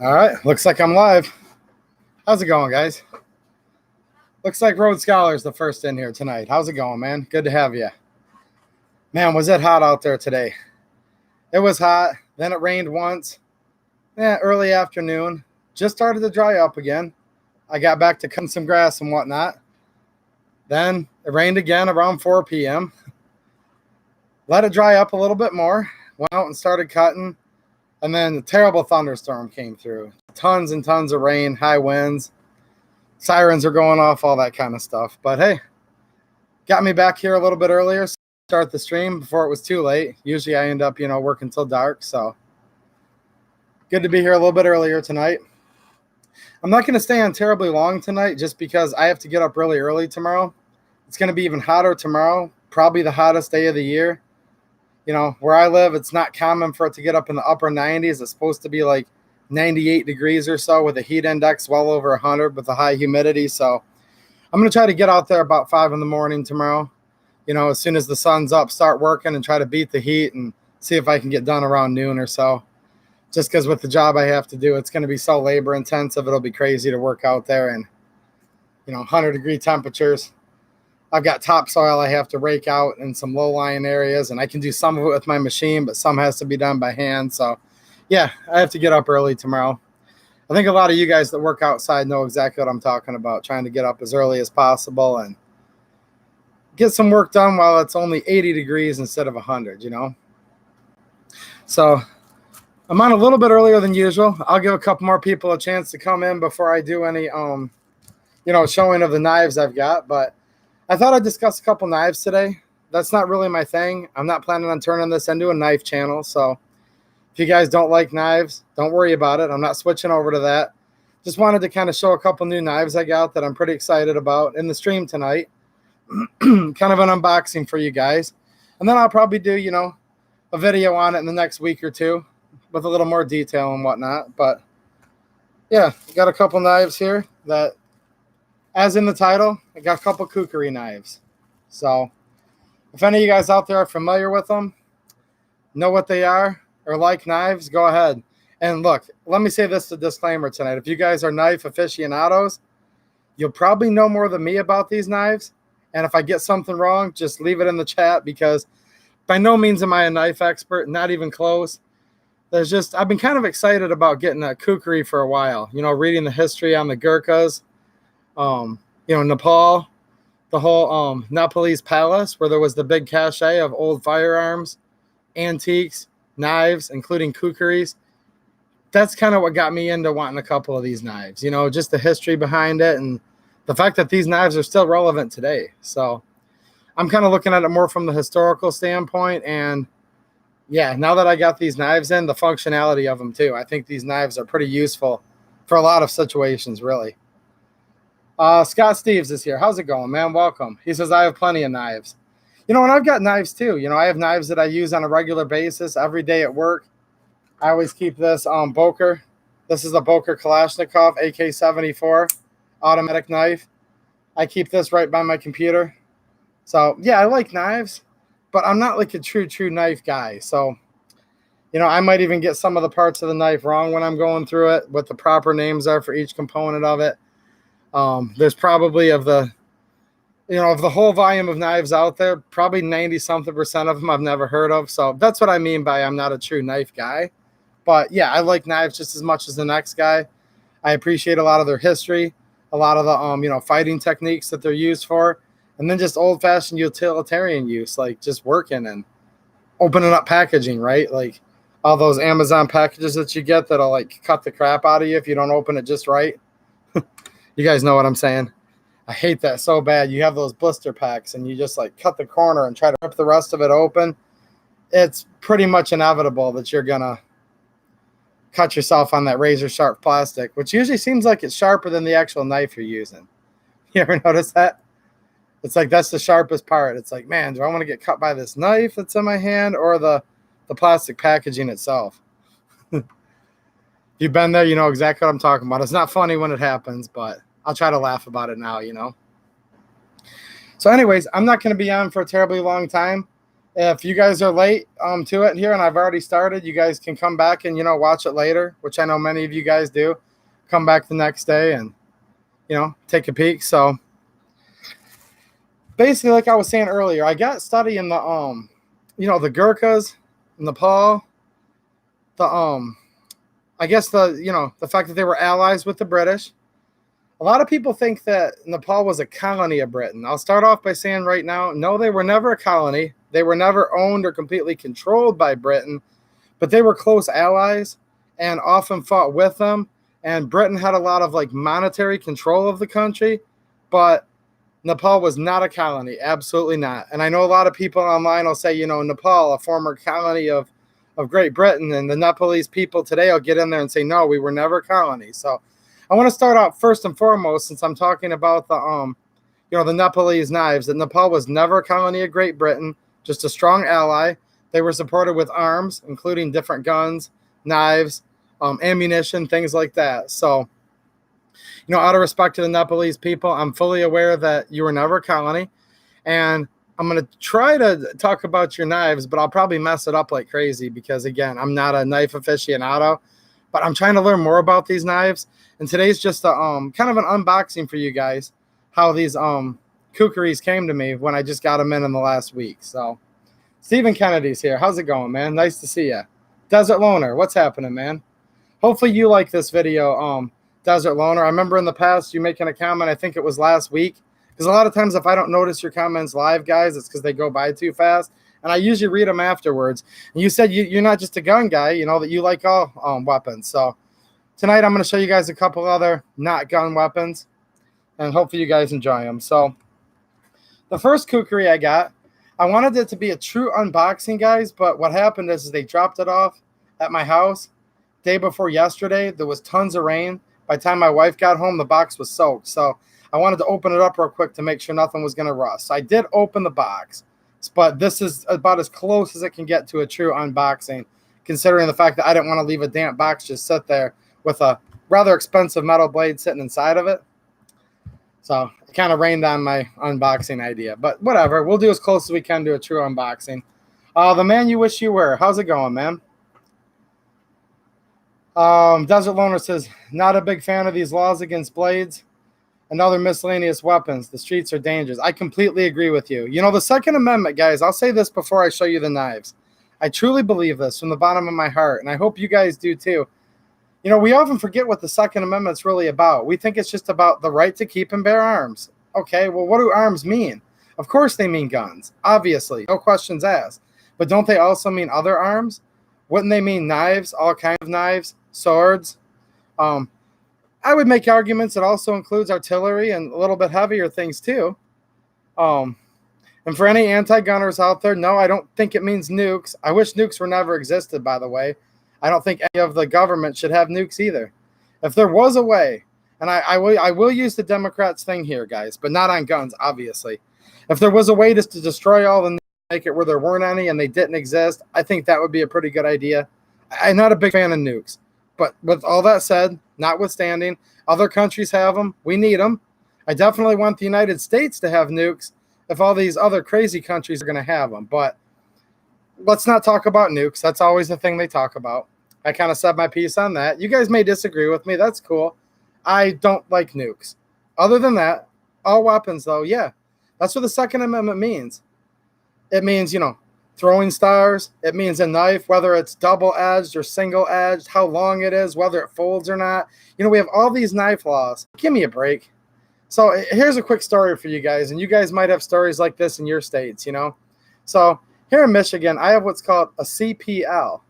All right, looks like I'm live. How's it going, guys? Looks like Road Scholar's the first in here tonight. How's it going, man? Good to have you. Man, was it hot out there today? It was hot. Then it rained once. Yeah, early afternoon. Just started to dry up again. I got back to cutting some grass and whatnot. Then it rained again around 4 p.m. Let it dry up a little bit more. Went out and started cutting. And then a terrible thunderstorm came through. Tons and tons of rain, high winds. Sirens are going off, all that kind of stuff. But hey, got me back here a little bit earlier. Start the stream before it was too late. Usually I end up, working till dark. So good to be here a little bit earlier tonight. I'm not going to stay on terribly long tonight just because I have to get up really early tomorrow. It's going to be even hotter tomorrow. Probably the hottest day of the year. Where I live, it's not common for it to get up in the upper 90s. It's supposed to be like 98 degrees or so with a heat index well over 100 with a high humidity. So I'm going to try to get out there about 5 in the morning tomorrow. As soon as the sun's up, start working and try to beat the heat and see if I can get done around noon or so. Just because with the job I have to do, it's going to be so labor intensive. It'll be crazy to work out there and, 100-degree temperatures. I've got topsoil I have to rake out in some low-lying areas, and I can do some of it with my machine, but some has to be done by hand. So, yeah, I have to get up early tomorrow. I think a lot of you guys that work outside know exactly what I'm talking about, trying to get up as early as possible and get some work done while it's only 80 degrees instead of 100, So I'm on a little bit earlier than usual. I'll give a couple more people a chance to come in before I do any, showing of the knives I've got, but I thought I'd discuss a couple knives today. That's not really my thing. I'm not planning on turning this into a knife channel. So if you guys don't like knives, don't worry about it. I'm not switching over to that. Just wanted to kind of show a couple new knives I got that I'm pretty excited about in the stream tonight. Kind of an unboxing for you guys. And then I'll probably do, a video on it in the next week or two with a little more detail and whatnot. But yeah, got a couple knives here that, as in the title, I got a couple Kukri knives. So if any of you guys out there are familiar with them, know what they are, or like knives, go ahead. And look, let me say this, a disclaimer tonight. If you guys are knife aficionados, you'll probably know more than me about these knives. And if I get something wrong, just leave it in the chat, because by no means am I a knife expert, not even close. I've been kind of excited about getting a Kukri for a while, reading the history on the Gurkhas. Nepal, the whole Nepalese Palace, where there was the big cache of old firearms, antiques, knives, including Kukris. That's kind of what got me into wanting a couple of these knives, just the history behind it and the fact that these knives are still relevant today. So I'm kind of looking at it more from the historical standpoint. And yeah, now that I got these knives in, the functionality of them too, I think these knives are pretty useful for a lot of situations, really. Scott Steves is here. How's it going, man? Welcome. He says, I have plenty of knives. And I've got knives too. I have knives that I use on a regular basis every day at work. I always keep this Boker. This is a Boker Kalashnikov AK-74 automatic knife. I keep this right by my computer. So, yeah, I like knives, but I'm not like a true knife guy. So, I might even get some of the parts of the knife wrong when I'm going through it, what the proper names are for each component of it. There's probably of the whole volume of knives out there, probably 90-something% of them I've never heard of. So that's what I mean by I'm not a true knife guy. But yeah, I like knives just as much as the next guy. I appreciate a lot of their history, a lot of the fighting techniques that they're used for, and then just old-fashioned utilitarian use, like just working and opening up packaging, right? Like all those Amazon packages that you get that'll like cut the crap out of you if you don't open it just right. You guys know what I'm saying? I hate that so bad. You have those blister packs and you just like cut the corner and try to rip the rest of it open. It's pretty much inevitable that you're going to cut yourself on that razor sharp plastic, which usually seems like it's sharper than the actual knife you're using. You ever notice that? It's like that's the sharpest part. It's like, man, do I want to get cut by this knife that's in my hand or the plastic packaging itself? If you've been there, you know exactly what I'm talking about. It's not funny when it happens, but I'll try to laugh about it now, So anyways, I'm not going to be on for a terribly long time. If you guys are late to it here and I've already started, you guys can come back and, watch it later, which I know many of you guys do. Come back the next day and, take a peek. So basically, like I was saying earlier, I got studying the Gurkhas, Nepal, I guess the fact that they were allies with the British. A lot of people think that Nepal was a colony of Britain. I'll start off by saying right now, no, they were never a colony. They were never owned or completely controlled by Britain, but they were close allies and often fought with them. And Britain had a lot of monetary control of the country, but Nepal was not a colony. Absolutely not. And I know a lot of people online will say, Nepal, a former colony of Great Britain, and the Nepalese people today will get in there and say, no, we were never a colony. So I want to start out first and foremost, since I'm talking about the Nepalese knives, that Nepal was never a colony of Great Britain, just a strong ally. They were supported with arms, including different guns, knives, ammunition, things like that. So, out of respect to the Nepalese people, I'm fully aware that you were never a colony. And I'm going to try to talk about your knives, but I'll probably mess it up like crazy because, again, I'm not a knife aficionado, but I'm trying to learn more about these knives. And today's just a kind of an unboxing for you guys, how these Kukuris came to me when I just got them in the last week. So Stephen Kennedy's here. How's it going, man? Nice to see you. Desert Loner, what's happening, man? Hopefully you like this video, Desert Loner. I remember in the past you making a comment, I think it was last week, because a lot of times if I don't notice your comments live, guys, it's because they go by too fast. And I usually read them afterwards. And you said you're not just a gun guy, that you like all weapons. So tonight I'm going to show you guys a couple other not gun weapons. And hopefully you guys enjoy them. So the first Kukri I got, I wanted it to be a true unboxing, guys. But what happened is they dropped it off at my house day before yesterday. There was tons of rain. By the time my wife got home, the box was soaked. So I wanted to open it up real quick to make sure nothing was going to rust. So I did open the box, but this is about as close as it can get to a true unboxing, considering the fact that I didn't want to leave a damp box just sit there with a rather expensive metal blade sitting inside of it. So it kind of rained on my unboxing idea, but whatever. We'll do as close as we can to a true unboxing. The man you wish you were. How's it going, man? Desert Loner says, not a big fan of these laws against blades and other miscellaneous weapons. The streets are dangerous. I completely agree with you. The Second Amendment, guys, I'll say this before I show you the knives. I truly believe this from the bottom of my heart, and I hope you guys do too. We often forget what the Second Amendment's really about. We think it's just about the right to keep and bear arms. Okay, well, what do arms mean? Of course they mean guns, obviously, no questions asked. But don't they also mean other arms? Wouldn't they mean knives, all kinds of knives, swords? I would make arguments it also includes artillery and a little bit heavier things too. And for any anti-gunners out there, no, I don't think it means nukes. I wish nukes were never existed, by the way. I don't think any of the government should have nukes either. If there was a way, and I will use the Democrats thing here, guys, but not on guns, obviously. If there was a way just to destroy all the nukes, make it where there weren't any and they didn't exist, I think that would be a pretty good idea. I'm not a big fan of nukes. But with all that said, notwithstanding, other countries have them. We need them. I definitely want the United States to have nukes if all these other crazy countries are going to have them. But let's not talk about nukes. That's always the thing they talk about. I kind of said my piece on that. You guys may disagree with me. That's cool. I don't like nukes. Other than that, all weapons, though, yeah. That's what the Second Amendment means. It means, throwing stars. It means a knife, whether it's double-edged or single-edged, how long it is, whether it folds or not. We have all these knife laws. Give me a break. So here's a quick story for you guys, and you guys might have stories like this in your states, So here in Michigan, I have what's called a CPL.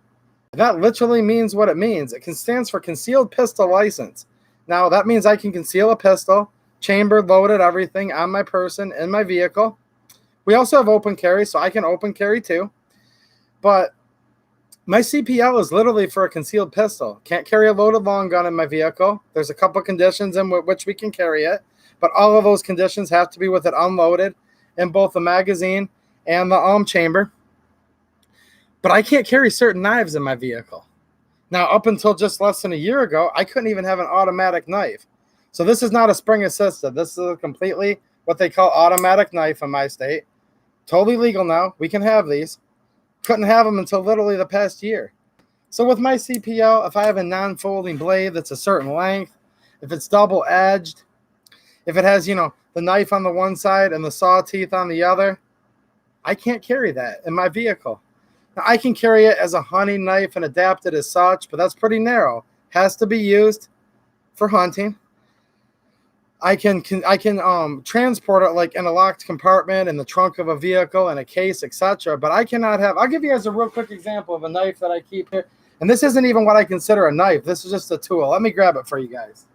That literally means what it means. It stands for Concealed Pistol License. Now, that means I can conceal a pistol, chambered, loaded, everything on my person, in my vehicle. We also have open carry, so I can open carry too. But my CPL is literally for a concealed pistol. Can't carry a loaded long gun in my vehicle. There's a couple conditions in which we can carry it, but all of those conditions have to be with it unloaded in both the magazine and the chamber. But I can't carry certain knives in my vehicle. Now, up until just less than a year ago, I couldn't even have an automatic knife. So this is not a spring assisted. This is a completely what they call automatic knife in my state. Totally legal now. We can have these. Couldn't have them until literally the past year. So with my CPO, if I have a non-folding blade that's a certain length, if it's double-edged, if it has, the knife on the one side and the saw teeth on the other, I can't carry that in my vehicle. Now, I can carry it as a hunting knife and adapt it as such, but that's pretty narrow. Has to be used for hunting. I can transport it like in a locked compartment in the trunk of a vehicle in a case, etc. But I cannot have. I'll give you guys a real quick example of a knife that I keep here, and this isn't even what I consider a knife. This is just a tool. Let me grab it for you guys.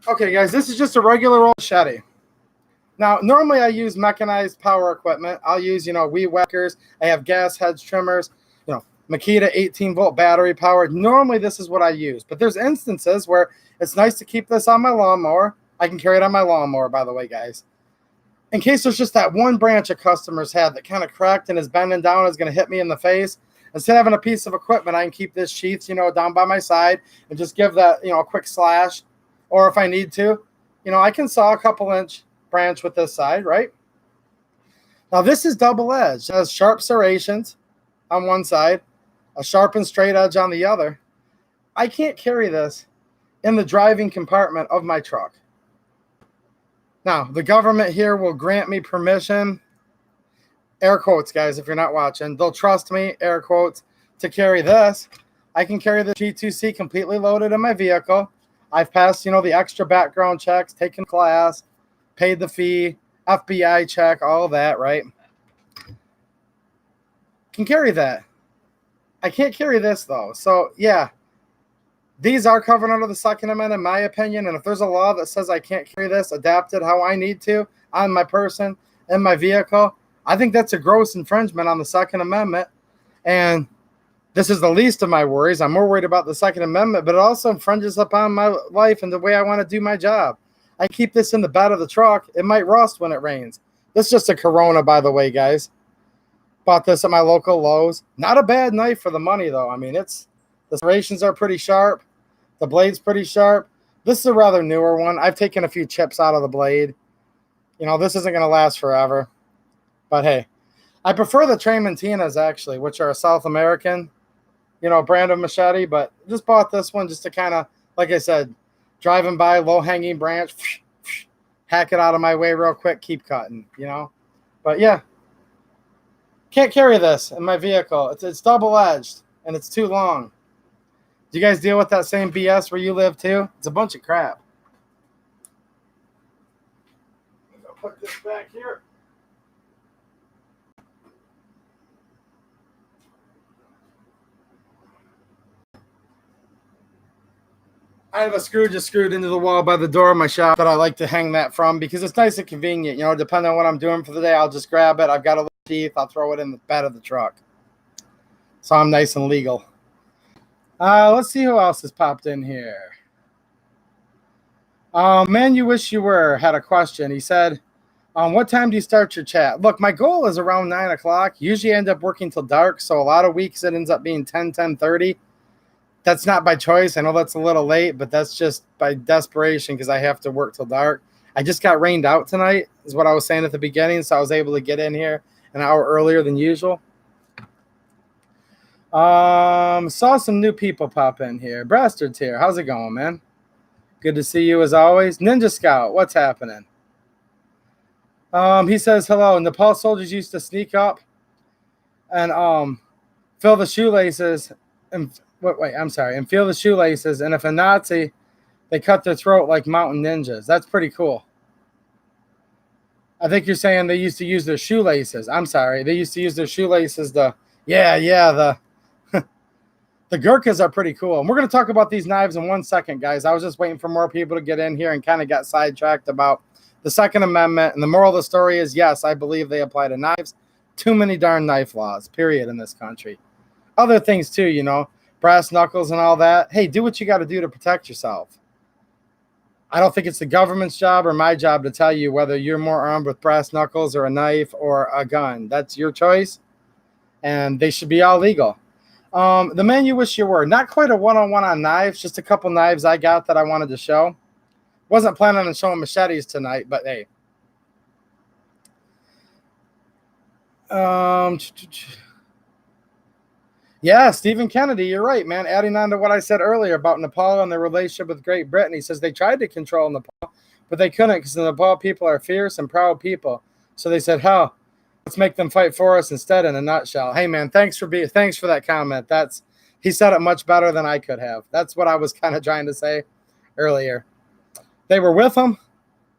Okay, guys, this is just a regular old machete. Now, normally I use mechanized power equipment. I'll use, weed whackers. I have gas heads, trimmers, Makita 18-volt battery powered. Normally this is what I use, but there's instances where it's nice to keep this on my lawnmower. I can carry it on my lawnmower, by the way, guys. In case there's just that one branch a customer's had that kind of cracked and is bending down and is going to hit me in the face. Instead of having a piece of equipment, I can keep this sheath, down by my side and just give that, a quick slash. Or if I need to, I can saw a couple-inch branch with this side, right? Now this is double-edged. It has sharp serrations on one side, a sharp and straight edge on the other. I can't carry this in the driving compartment of my truck. Now, the government here will grant me permission, air quotes, guys, if you're not watching. They'll trust me, air quotes, to carry this. I can carry the G2C completely loaded in my vehicle. I've passed, the extra background checks, taken class, paid the fee, FBI check, all that, right? Can carry that. I can't carry this, though. So, yeah, these are covered under the Second Amendment, in my opinion. And if there's a law that says I can't carry this adapted how I need to on my person, in my vehicle, I think that's a gross infringement on the Second Amendment. And this is the least of my worries. I'm more worried about the Second Amendment, but it also infringes upon my life and the way I want to do my job. I keep this in the bed of the truck. It might rust when it rains. This is just a Corona, by the way, guys. Bought this at my local Lowe's. Not a bad knife for the money, though. I mean, the serrations are pretty sharp. The blade's pretty sharp. This is a rather newer one. I've taken a few chips out of the blade. This isn't going to last forever. But, hey, I prefer the Tramontinas, actually, which are a South American, brand of machete. But just bought this one just to kind of, like I said, driving by, low-hanging branch, hack it out of my way real quick, keep cutting, But, yeah, can't carry this in my vehicle. It's double-edged, and it's too long. Do you guys deal with that same BS where you live, too? It's a bunch of crap. I'll put this back here. I have a screw just screwed into the wall by the door of my shop that I like to hang that from because it's nice and convenient. Depending on what I'm doing for the day, I'll just grab it. I've got a little teeth. I'll throw it in the bed of the truck. So I'm nice and legal. Let's see who else has popped in here. Man, you wish you were had a question. He said, what time do you start your chat? Look, my goal is around 9 o'clock. Usually I end up working till dark. So a lot of weeks it ends up being 10:30. That's not by choice. I know that's a little late, but that's just by desperation because I have to work till dark. I just got rained out tonight, is what I was saying at the beginning, so I was able to get in here an hour earlier than usual. Saw some new people pop in here. Brastard's here. How's it going, man? Good to see you as always. Ninja Scout, what's happening? He says, hello. Nepal soldiers used to sneak up and fill the shoelaces and and feel the shoelaces. And if a Nazi, they cut their throat like mountain ninjas. That's pretty cool. I think you're saying they used to use their shoelaces. I'm sorry. They used to use their shoelaces the Gurkhas are pretty cool. And we're going to talk about these knives in 1 second, guys. I was just waiting for more people to get in here and kind of got sidetracked about the Second Amendment. And the moral of the story is, yes, I believe they apply to knives. Too many darn knife laws, period, in this country. Other things, too, brass knuckles and all that. Hey, do what you got to do to protect yourself. I don't think it's the government's job or my job to tell you whether you're more armed with brass knuckles or a knife or a gun. That's your choice, and they should be all legal. The man you wish you were. Not quite a one-on-one on knives, just a couple knives I got that I wanted to show. Wasn't planning on showing machetes tonight, but hey. Yeah, Stephen Kennedy, you're right, man. Adding on to what I said earlier about Nepal and their relationship with Great Britain, he says they tried to control Nepal, but they couldn't because the Nepal people are fierce and proud people. So they said, hell, let's make them fight for us instead, in a nutshell. Hey, man, thanks for that comment. He said it much better than I could have. That's what I was kind of trying to say earlier. They were with them,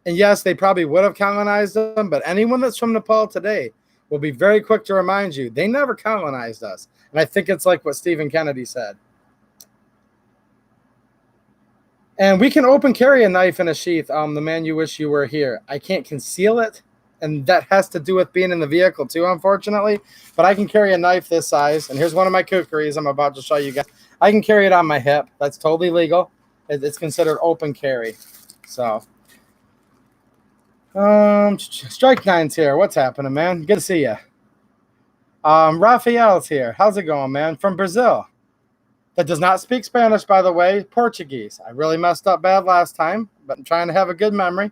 and yes, they probably would have colonized them, but anyone that's from Nepal today will be very quick to remind you they never colonized us. And I think it's like what Stephen Kennedy said. And we can open carry a knife in a sheath. The man you wish you were here. I can't conceal it, and that has to do with being in the vehicle too, unfortunately. But I can carry a knife this size, and here's one of my kukuris I'm about to show you guys. I can carry it on my hip. That's totally legal. It's considered open carry. So, Strike Nine's here. What's happening, man? Good to see you. Rafael's here. How's it going, man? From Brazil. That does not speak Spanish, by the way. Portuguese. I really messed up bad last time, but I'm trying to have a good memory.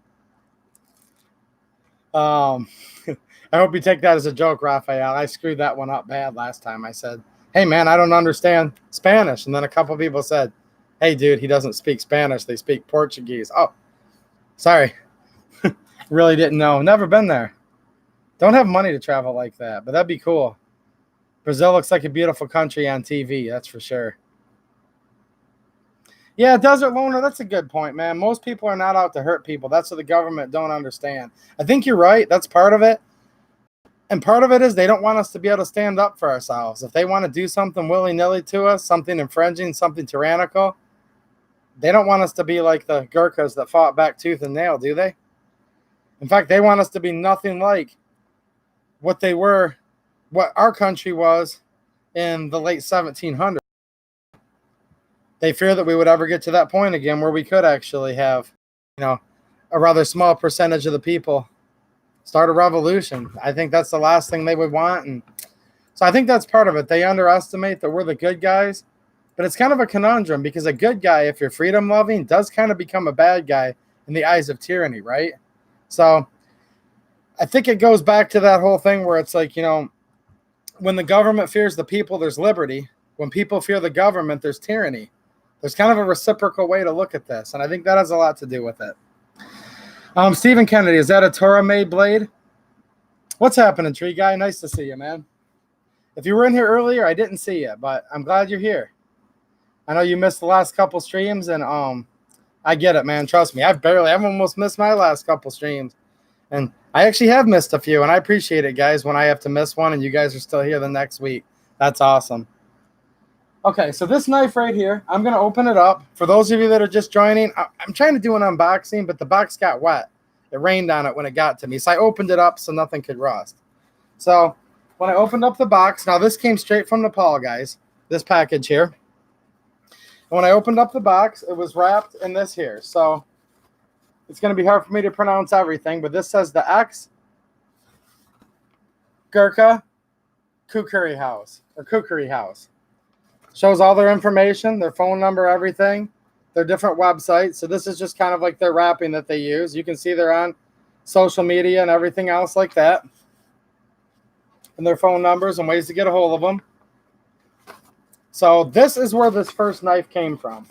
I hope you take that as a joke, Rafael. I screwed that one up bad last time. I said, hey, man, I don't understand Spanish. And then a couple people said, hey, dude, he doesn't speak Spanish. They speak Portuguese. Oh, sorry. Really didn't know. Never been there. Don't have money to travel like that, but that'd be cool. Brazil looks like a beautiful country on TV, that's for sure. Yeah, Desert Loner, that's a good point, man. Most people are not out to hurt people. That's what the government don't understand. I think you're right. That's part of it. And part of it is they don't want us to be able to stand up for ourselves. If they want to do something willy-nilly to us, something infringing, something tyrannical, they don't want us to be like the Gurkhas that fought back tooth and nail, do they? In fact, they want us to be nothing like what they were, what our country was in the late 1700s. They fear that we would ever get to that point again where we could actually have, a rather small percentage of the people start a revolution. I think that's the last thing they would want. And so I think that's part of it. They underestimate that we're the good guys, but it's kind of a conundrum because a good guy, if you're freedom loving, does kind of become a bad guy in the eyes of tyranny, right? So I think it goes back to that whole thing where it's like, when the government fears the people, there's liberty. When people fear the government, there's tyranny. There's kind of a reciprocal way to look at this, and I think that has a lot to do with it. Stephen Kennedy, is that a Torah-made blade? What's happening, Tree Guy? Nice to see you, man. If you were in here earlier, I didn't see you, but I'm glad you're here. I know you missed the last couple streams, and I get it, man. Trust me, I've almost missed my last couple streams, and I actually have missed a few, and I appreciate it, guys, when I have to miss one, and you guys are still here the next week. That's awesome. Okay, so this knife right here, I'm going to open it up. For those of you that are just joining, I'm trying to do an unboxing, but the box got wet. It rained on it when it got to me, so I opened it up so nothing could rust. So when I opened up the box, now this came straight from Nepal, guys, this package here. And when I opened up the box, it was wrapped in this here. So it's going to be hard for me to pronounce everything, but this says the X Gurkha Kukri House, or Kukri House. Shows all their information, their phone number, everything, their different websites. So this is just kind of like their wrapping that they use. You can see they're on social media and everything else like that. And their phone numbers and ways to get a hold of them. So this is where this first knife came from.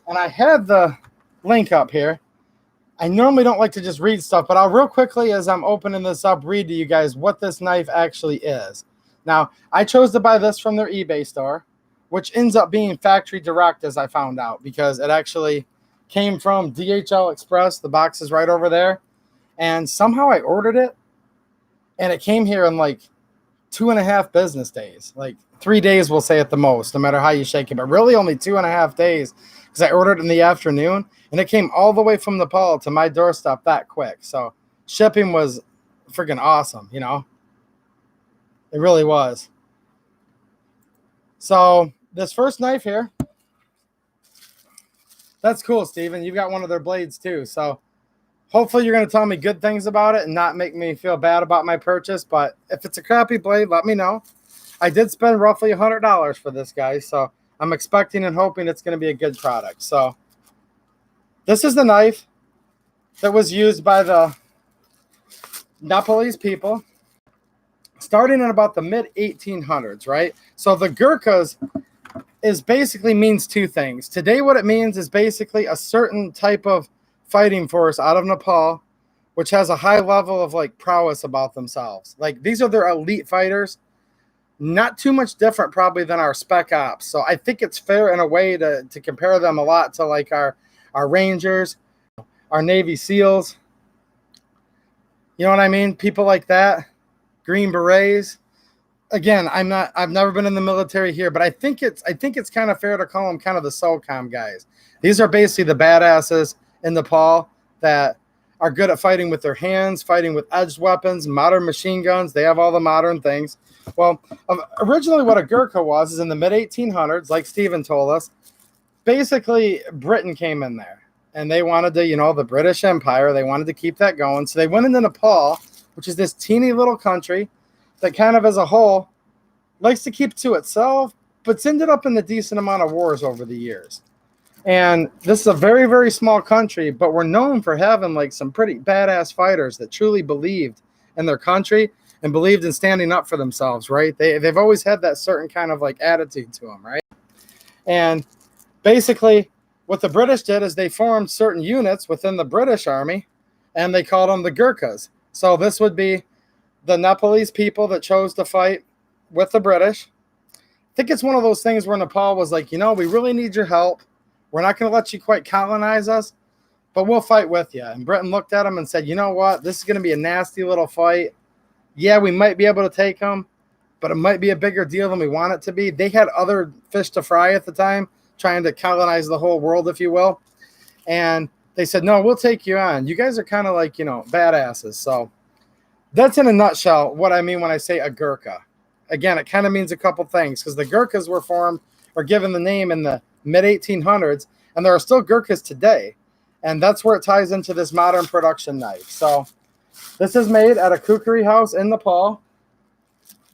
And I had the link up here. I normally don't like to just read stuff, but I'll real quickly, as I'm opening this up, read to you guys what this knife actually is. Now, I chose to buy this from their eBay store, which ends up being factory direct, as I found out, because it actually came from DHL Express. The box is right over there. And somehow I ordered it, and it came here in like 2.5 business days. Like 3 days, we'll say at the most, no matter how you shake it. But really only 2.5 days, because I ordered it in the afternoon, and it came all the way from Nepal to my doorstep that quick. So shipping was freaking awesome, It really was. So this first knife here, that's cool, Steven. You've got one of their blades too. So hopefully you're going to tell me good things about it and not make me feel bad about my purchase. But if it's a crappy blade, let me know. I did spend roughly $100 for this, guys. So I'm expecting and hoping it's going to be a good product. So this is the knife that was used by the Nepalese people starting in about the mid 1800s, right? So the Gurkhas is basically means two things. Today, what it means is basically a certain type of fighting force out of Nepal, which has a high level of like prowess about themselves. Like these are their elite fighters. Not too much different probably than our spec ops. So I think it's fair in a way to compare them a lot to like our Rangers, our Navy SEALs. You know what I mean? People like that. Green Berets. Again, I've never been in the military here, but I think it's kind of fair to call them kind of the SOCOM guys. These are basically the badasses in Nepal that are good at fighting with their hands, fighting with edged weapons, modern machine guns. They have all the modern things. Well, originally what a Gurkha was is in the mid 1800s, like Stephen told us, basically Britain came in there and they wanted to, the British Empire, they wanted to keep that going. So they went into Nepal, which is this teeny little country that kind of as a whole likes to keep to itself, but's ended up in a decent amount of wars over the years. And this is a very, very small country, but we're known for having like some pretty badass fighters that truly believed in their country and believed in standing up for themselves, right? They've always had that certain kind of like attitude to them, right? And basically what the British did is they formed certain units within the British Army and they called them the Gurkhas. So this would be the Nepalese people that chose to fight with the British. I think it's one of those things where Nepal was like, we really need your help. We're not going to let you quite colonize us, but we'll fight with you. And Britain looked at them and said, you know what? This is going to be a nasty little fight. Yeah, we might be able to take them, but it might be a bigger deal than we want it to be. They had other fish to fry at the time, trying to colonize the whole world, if you will. And they said, no, we'll take you on. You guys are kind of like, badasses. So that's in a nutshell what I mean when I say a Gurkha. Again, it kind of means a couple things because the Gurkhas were formed or given the name in the mid 1800s, and there are still Gurkhas today. And that's where it ties into this modern production knife. So this is made at a Kukri house in Nepal.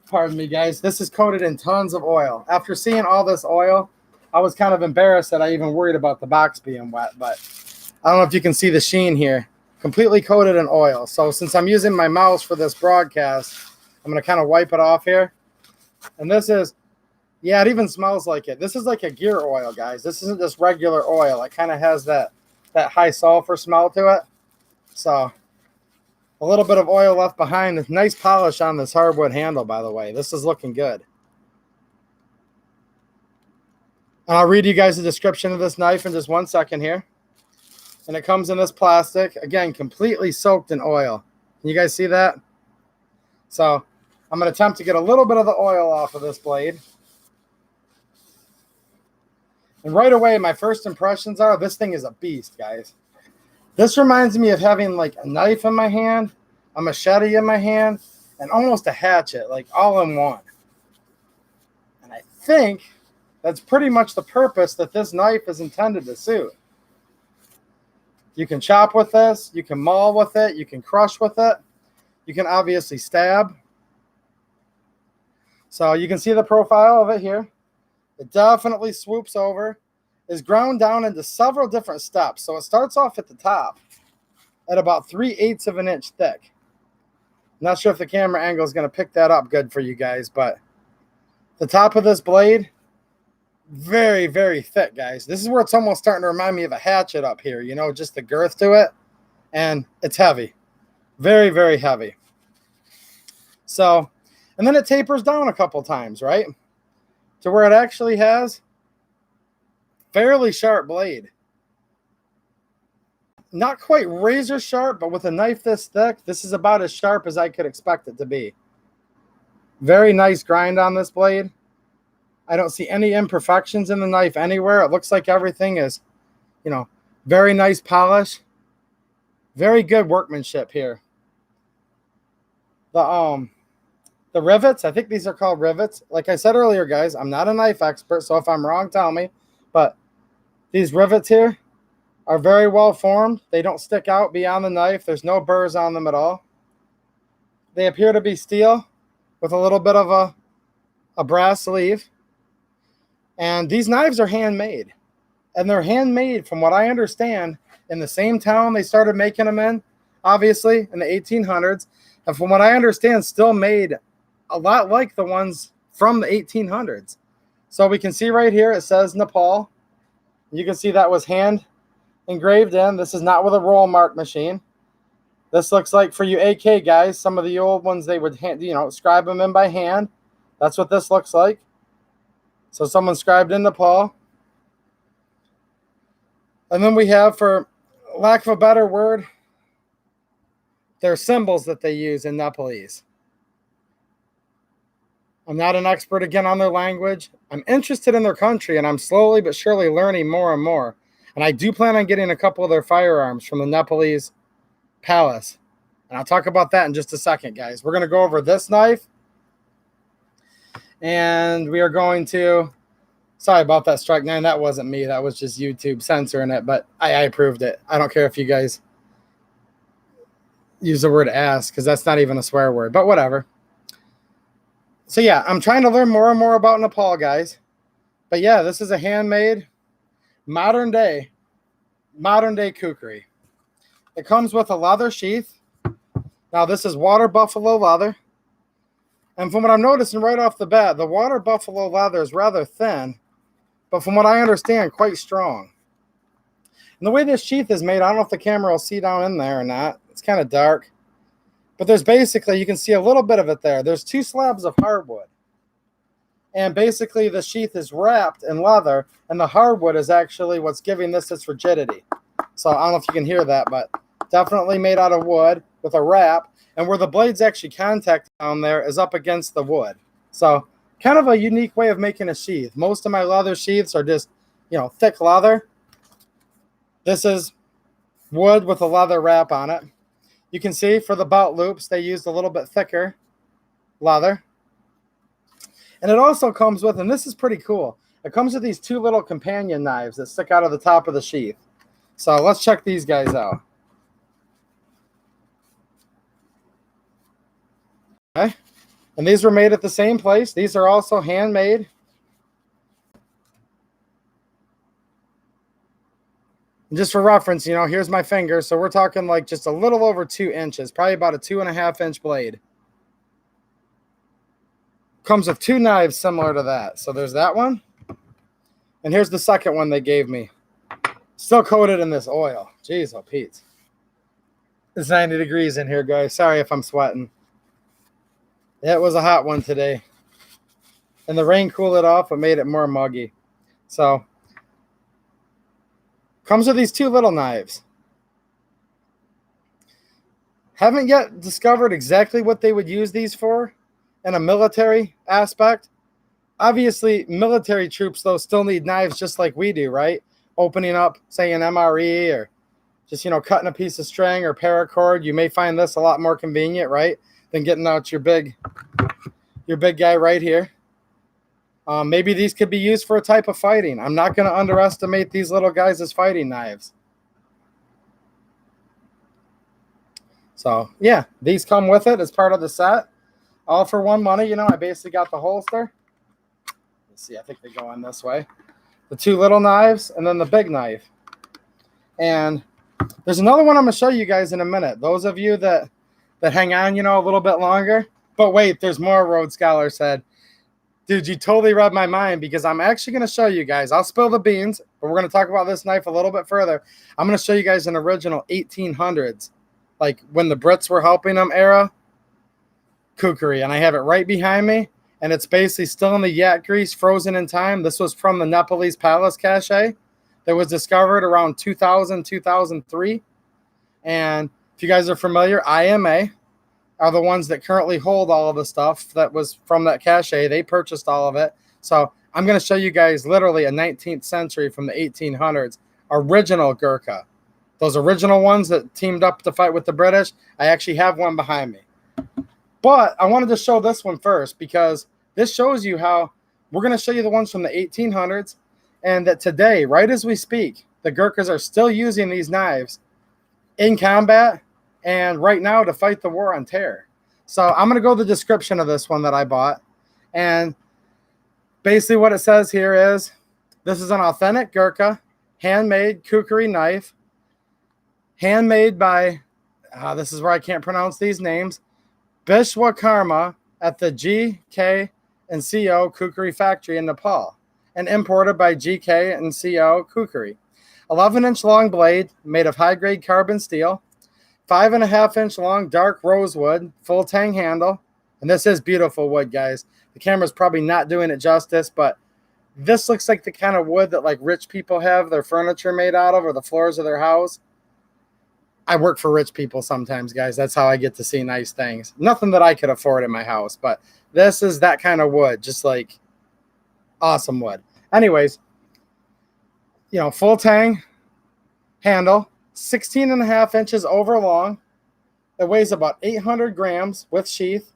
Pardon me, guys. This is coated in tons of oil. After seeing all this oil, I was kind of embarrassed that I even worried about the box being wet, but I don't know if you can see the sheen here. Completely coated in oil. So since I'm using my mouse for this broadcast, I'm going to kind of wipe it off here. And this is, yeah, it even smells like it. This is like a gear oil, guys. This isn't just regular oil. It kind of has that high sulfur smell to it. So a little bit of oil left behind. There's nice polish on this hardwood handle, by the way. This is looking good. And I'll read you guys the description of this knife in just 1 second here. And it comes in this plastic, again, completely soaked in oil. Can you guys see that? So I'm going to attempt to get a little bit of the oil off of this blade. And right away, my first impressions are this thing is a beast, guys. This reminds me of having like a knife in my hand, a machete in my hand, and almost a hatchet, like all in one. And I think that's pretty much the purpose that this knife is intended to suit. You can chop with this, you can maul with it, you can crush with it, you can obviously stab. So you can see the profile of it here. It definitely swoops over, is ground down into several different steps. So it starts off at the top at about 3/8 of an inch thick. Not sure if the camera angle is going to pick that up good for you guys, but the top of this blade, very, very thick, guys. This is where it's almost starting to remind me of a hatchet up here, just the girth to it. And it's heavy. Very, very heavy. So, and then it tapers down a couple times, right? To where it actually has fairly sharp blade. Not quite razor sharp, but with a knife this thick, this is about as sharp as I could expect it to be. Very nice grind on this blade. I don't see any imperfections in the knife anywhere. It looks like everything is, very nice polish. Very good workmanship here. The rivets, I think these are called rivets. Like I said earlier, guys, I'm not a knife expert, so if I'm wrong, tell me. But these rivets here are very well formed. They don't stick out beyond the knife. There's no burrs on them at all. They appear to be steel with a little bit of a a brass sleeve. And these knives are handmade. And they're handmade, from what I understand, in the same town they started making them in, obviously, in the 1800s. And from what I understand, still made a lot like the ones from the 1800s. So we can see right here, it says Nepal. You can see that was hand engraved in. This is not with a roll mark machine. This looks like, for you AK guys, some of the old ones, they would scribe them in by hand. That's what this looks like. So someone scribed in Nepal. And then we have, for lack of a better word, their symbols that they use in Nepalese. I'm not an expert, again, on their language. I'm interested in their country, and I'm slowly but surely learning more and more. And I do plan on getting a couple of their firearms from the Nepalese Palace. And I'll talk about that in just a second, guys. We're going to go over this knife. And we are going to... Sorry about that, Strike 9. That wasn't me. That was just YouTube censoring it. But I approved it. I don't care if you guys use the word ass, because that's not even a swear word. But whatever. So yeah, I'm trying to learn more and more about Nepal, guys. But yeah, this is a handmade, modern day kukri. It comes with a leather sheath. Now this is water buffalo leather. And from what I'm noticing right off the bat, the water buffalo leather is rather thin, but from what I understand, quite strong. And the way this sheath is made, I don't know if the camera will see down in there or not. It's kind of dark. But there's basically, you can see a little bit of it there. There's 2 slabs of hardwood. And basically the sheath is wrapped in leather, and the hardwood is actually what's giving this its rigidity. So I don't know if you can hear that, but definitely made out of wood with a wrap. And where the blade's actually contact down there is up against the wood. So kind of a unique way of making a sheath. Most of my leather sheaths are just, thick leather. This is wood with a leather wrap on it. You can see for the belt loops, they used a little bit thicker leather. And it also comes with, and this is pretty cool, it comes with these 2 little companion knives that stick out of the top of the sheath. So let's check these guys out. Okay. And these were made at the same place. These are also handmade. And just for reference, here's my finger. So we're talking like just a little over 2 inches, probably about a 2.5-inch blade. Comes with 2 knives similar to that. So there's that one. And here's the second one they gave me. Still coated in this oil. Jeez, oh Pete. It's 90 degrees in here, guys. Sorry if I'm sweating. It was a hot one today. And the rain cooled it off, but made it more muggy. So, comes with these 2 little knives. Haven't yet discovered exactly what they would use these for in a military aspect. Obviously, military troops, though, still need knives just like we do, right? Opening up, say, an MRE, or just, cutting a piece of string or paracord. You may find this a lot more convenient, right, than getting out your big guy right here. Maybe these could be used for a type of fighting. I'm not going to underestimate these little guys as fighting knives. So, yeah, these come with it as part of the set. All for one money. I basically got the holster. Let's see, I think they go in this way. The 2 little knives and then the big knife. And there's another one I'm going to show you guys in a minute. Those of you that hang on, a little bit longer. But wait, there's more, Rhodes Scholar said. Dude, you totally read my mind, because I'm actually going to show you guys. I'll spill the beans, but we're going to talk about this knife a little bit further. I'm going to show you guys an original 1800s, like when the Brits were helping them era, kukri. And I have it right behind me, and it's basically still in the yak grease, frozen in time. This was from the Nepalese Palace cache that was discovered around 2000, 2003. And if you guys are familiar, IMA are the ones that currently hold all of the stuff that was from that cache. They purchased all of it. So I'm going to show you guys literally a 19th century from the 1800s, original Gurkha. Those original ones that teamed up to fight with the British, I actually have one behind me. But I wanted to show this one first, because this shows you how we're going to show you the ones from the 1800s, and that today, right as we speak, the Gurkhas are still using these knives in combat and right now to fight the war on terror. So I'm going to go to the description of this one that I bought. And Basically what it says here is, this is an authentic Gurkha, handmade Kukri knife, handmade by, this is where I can't pronounce these names, Vishwakarma at the GK and CO Kukri factory in Nepal, and imported by GK and CO Kukri. 11-inch long blade made of high-grade carbon steel, 5.5-inch long dark rosewood, full tang handle, and this is beautiful wood, guys. The camera's probably not doing it justice, but this looks like the kind of wood that like rich people have their furniture made out of, or the floors of their house. I work for rich people sometimes, guys. That's how I get to see nice things. Nothing that I could afford in my house, but this is that kind of wood, just like awesome wood. Anyways, you know, full tang handle, 16.5 inches over long. It weighs about 800 grams with sheath.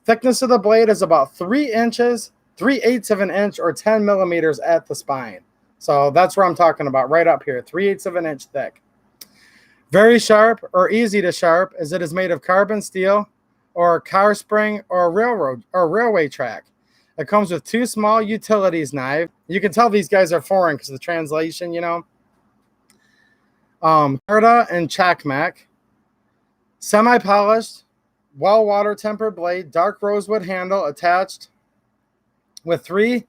Thickness of the blade is about 3 inches, 3/8 of an inch, or 10 millimeters at the spine. So that's where I'm talking about, right up here, 3/8 of an inch thick. Very sharp or easy to sharp, as it is made of carbon steel or car spring or railroad or railway track. It comes with 2 small utilities knives. You can tell these guys are foreign because of the translation, you know. Gurkha and Chakmak. Semi-polished, well water-tempered blade, dark rosewood handle attached with 3,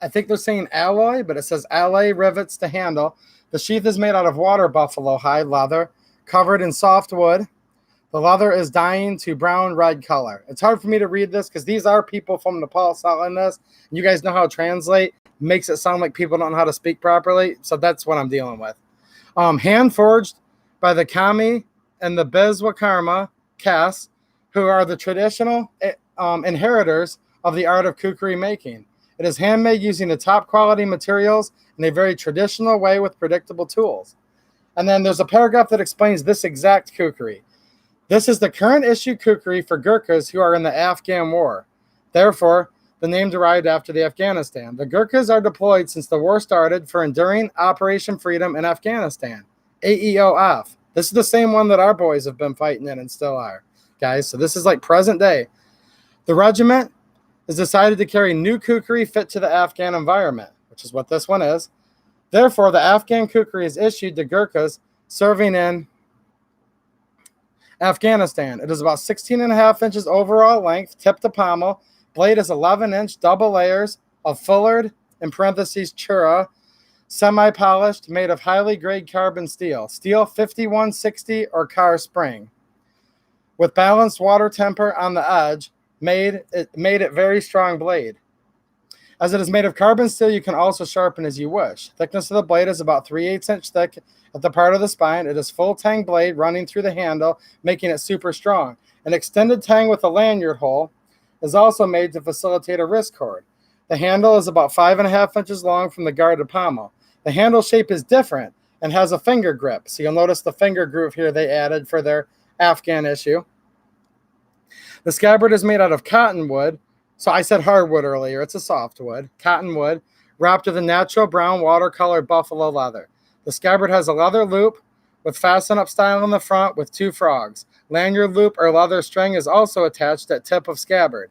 I think they're saying alloy, but it says alloy rivets to handle. The sheath is made out of water buffalo hide leather, covered in soft wood. The leather is dyeing to brown red color. It's hard for me to read this because these are people from Nepal selling this. You guys know how to translate. Makes it sound like people don't know how to speak properly. So that's what I'm dealing with. Hand forged by the Kami and the Vishwakarma castes, who are the traditional inheritors of the art of kukri making. It is handmade using the top quality materials in a very traditional way with predictable tools. And then there's a paragraph that explains this exact kukri. This is the current issue kukri for Gurkhas who are in the Afghan war. Therefore, the name derived after the Afghanistan. The Gurkhas are deployed since the war started for Enduring Operation Freedom in Afghanistan, AEOF. This is the same one that our boys have been fighting in and still are, guys. So this is like present day. The regiment has decided to carry new kukri fit to the Afghan environment, which is what this one is. Therefore, the Afghan kukri is issued to Gurkhas serving in Afghanistan. It is about 16.5 inches overall length, tip to pommel. Blade is 11-inch double layers of fullard, in parentheses, chura, semi-polished, made of highly grade carbon steel. Steel 5160 or car spring. With balanced water temper on the edge, made it very strong blade. As it is made of carbon steel, you can also sharpen as you wish. Thickness of the blade is about 3/8 inch thick at the part of the spine. It is full tang blade running through the handle, making it super strong. An extended tang with a lanyard hole is also made to facilitate a wrist cord. The handle is about 5.5 inches long from the guard to pommel. The handle shape is different and has a finger grip. So you'll notice the finger groove here they added for their Afghan issue. The scabbard is made out of cottonwood. So I said hardwood earlier. It's a softwood. Cottonwood, wrapped with a natural brown watercolor buffalo leather. The scabbard has a leather loop with fasten-up style in the front with 2 frogs. Lanyard loop or leather string is also attached at tip of scabbard.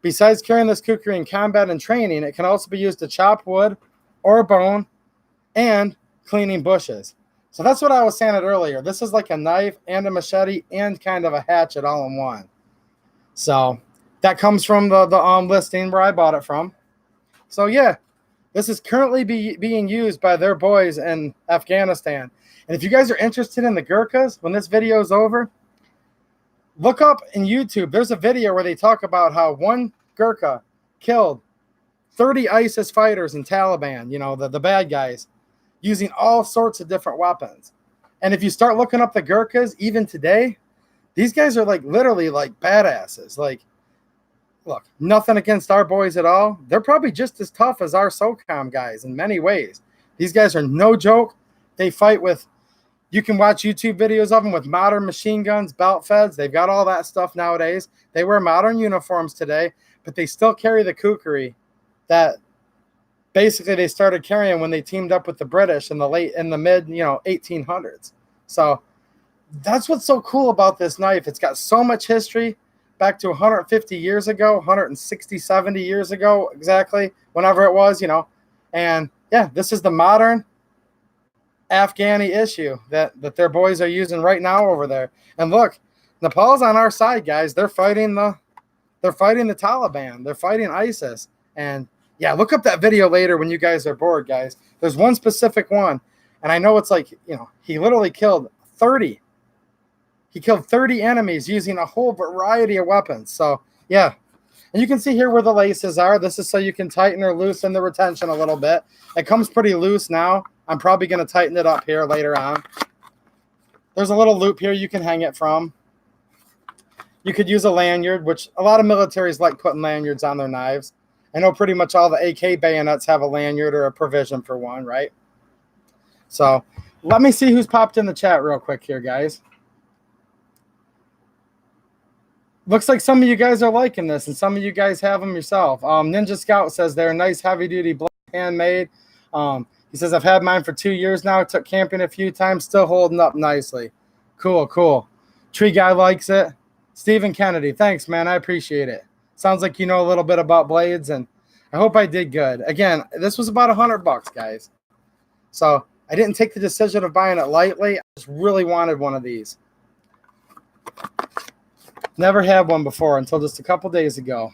Besides carrying this kukri in combat and training, it can also be used to chop wood or bone and cleaning bushes. So that's what I was saying earlier. This is like a knife and a machete and kind of a hatchet all in one. So that comes from the listing where I bought it from. So yeah, this is currently being used by their boys in Afghanistan. And if you guys are interested in the Gurkhas, when this video is over, look up in YouTube. There's a video where they talk about how one Gurkha killed 30 ISIS fighters and Taliban, you know, the bad guys, using all sorts of different weapons. And if you start looking up the Gurkhas, even today, these guys are like literally like badasses. Like, look, nothing against our boys at all. They're probably just as tough as our SOCOM guys in many ways. These guys are no joke. They fight with, you can watch YouTube videos of them with modern machine guns, belt feds. They've got all that stuff nowadays. They wear modern uniforms today, but they still carry the kukri that basically they started carrying when they teamed up with the British in the mid, 1800s. So that's what's so cool about this knife. It's got so much history, back to 150 years ago, 160, 70 years ago, exactly, whenever it was, you know. And yeah, this is the modern Afghani issue that their boys are using right now over there. And look, Nepal's on our side, guys. They're fighting the Taliban. They're fighting ISIS. And yeah, look up that video later when you guys are bored, guys. There's one specific one, and I know it's like, you know, he literally killed 30. He killed 30 enemies using a whole variety of weapons. So yeah, and you can see here where the laces are. This is so you can tighten or loosen the retention a little bit. It comes pretty loose now. I'm probably going to tighten it up here later on. There's a little loop here you can hang it from. You could use a lanyard, which a lot of militaries like putting lanyards on their knives. I know pretty much all the AK bayonets have a lanyard or a provision for one, right? So let me see who's popped in the chat real quick here, guys. Looks like some of you guys are liking this, and some of you guys have them yourself. Ninja Scout says they're nice, heavy-duty, black, handmade. He says, I've had mine for 2 years now. Took camping a few times, still holding up nicely. Cool, cool. Tree Guy likes it. Stephen Kennedy, thanks, man. I appreciate it. Sounds like you know a little bit about blades, and I hope I did good. Again, this was about $100, guys. So I didn't take the decision of buying it lightly. I just really wanted one of these. Never had one before until just a couple days ago.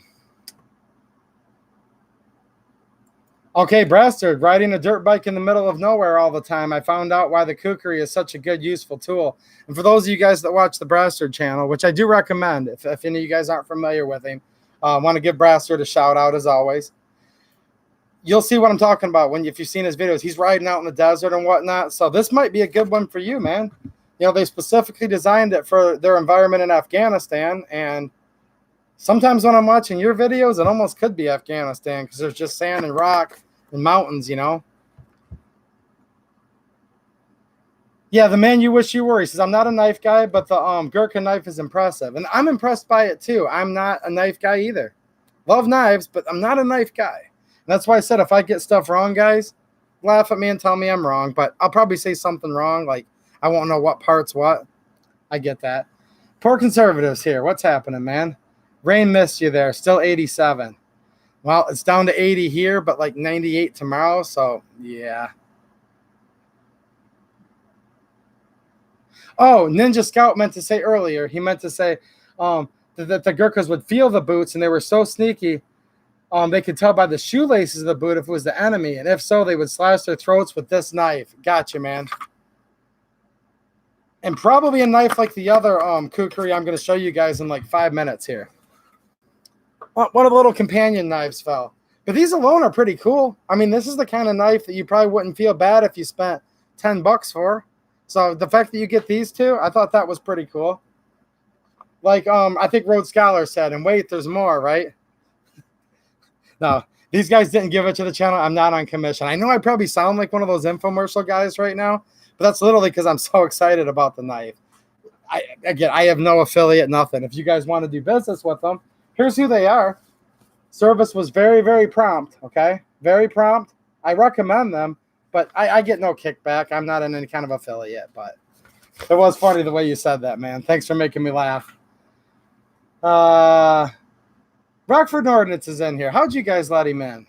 Okay, Brastard, riding a dirt bike in the middle of nowhere all the time. I found out why the Khukuri is such a good, useful tool. And for those of you guys that watch the Brastard channel, which I do recommend, if any of you guys aren't familiar with him, I want to give Brastard a shout out as always. You'll see what I'm talking about if you've seen his videos. He's riding out in the desert and whatnot. So this might be a good one for you, man. You know, they specifically designed it for their environment in Afghanistan. And sometimes when I'm watching your videos, it almost could be Afghanistan because there's just sand and rock and mountains, you know. Yeah, the man you wish you were. He says, I'm not a knife guy, but the Gurkha knife is impressive. And I'm impressed by it, too. I'm not a knife guy either. Love knives, but I'm not a knife guy. And that's why I said if I get stuff wrong, guys, laugh at me and tell me I'm wrong. But I'll probably say something wrong, like I won't know what part's what. I get that. Poor conservatives here. What's happening, man? Rain missed you there. Still 87. Well, it's down to 80 here, but like 98 tomorrow. So, yeah. Oh, Ninja Scout meant to say earlier. He meant to say that the Gurkhas would feel the boots, and they were so sneaky. They could tell by the shoelaces of the boot if it was the enemy. And if so, they would slash their throats with this knife. Gotcha, man. And probably a knife like the other Kukri I'm going to show you guys in like 5 minutes here. One of the little companion knives fell. But these alone are pretty cool. I mean, this is the kind of knife that you probably wouldn't feel bad if you spent $10 for. So the fact that you get these two, I thought that was pretty cool. Like I think Rhodes Scholar said, and wait, there's more, right? No, these guys didn't give it to the channel. I'm not on commission. I know I probably sound like one of those infomercial guys right now, but that's literally because I'm so excited about the knife. I have no affiliate, nothing. If you guys want to do business with them, here's who they are. Service was very, very prompt, okay? Very prompt. I recommend them, but I get no kickback. I'm not in any kind of affiliate, but it was funny the way you said that, man. Thanks for making me laugh. Rockford Ordnance is in here. How'd you guys let him in?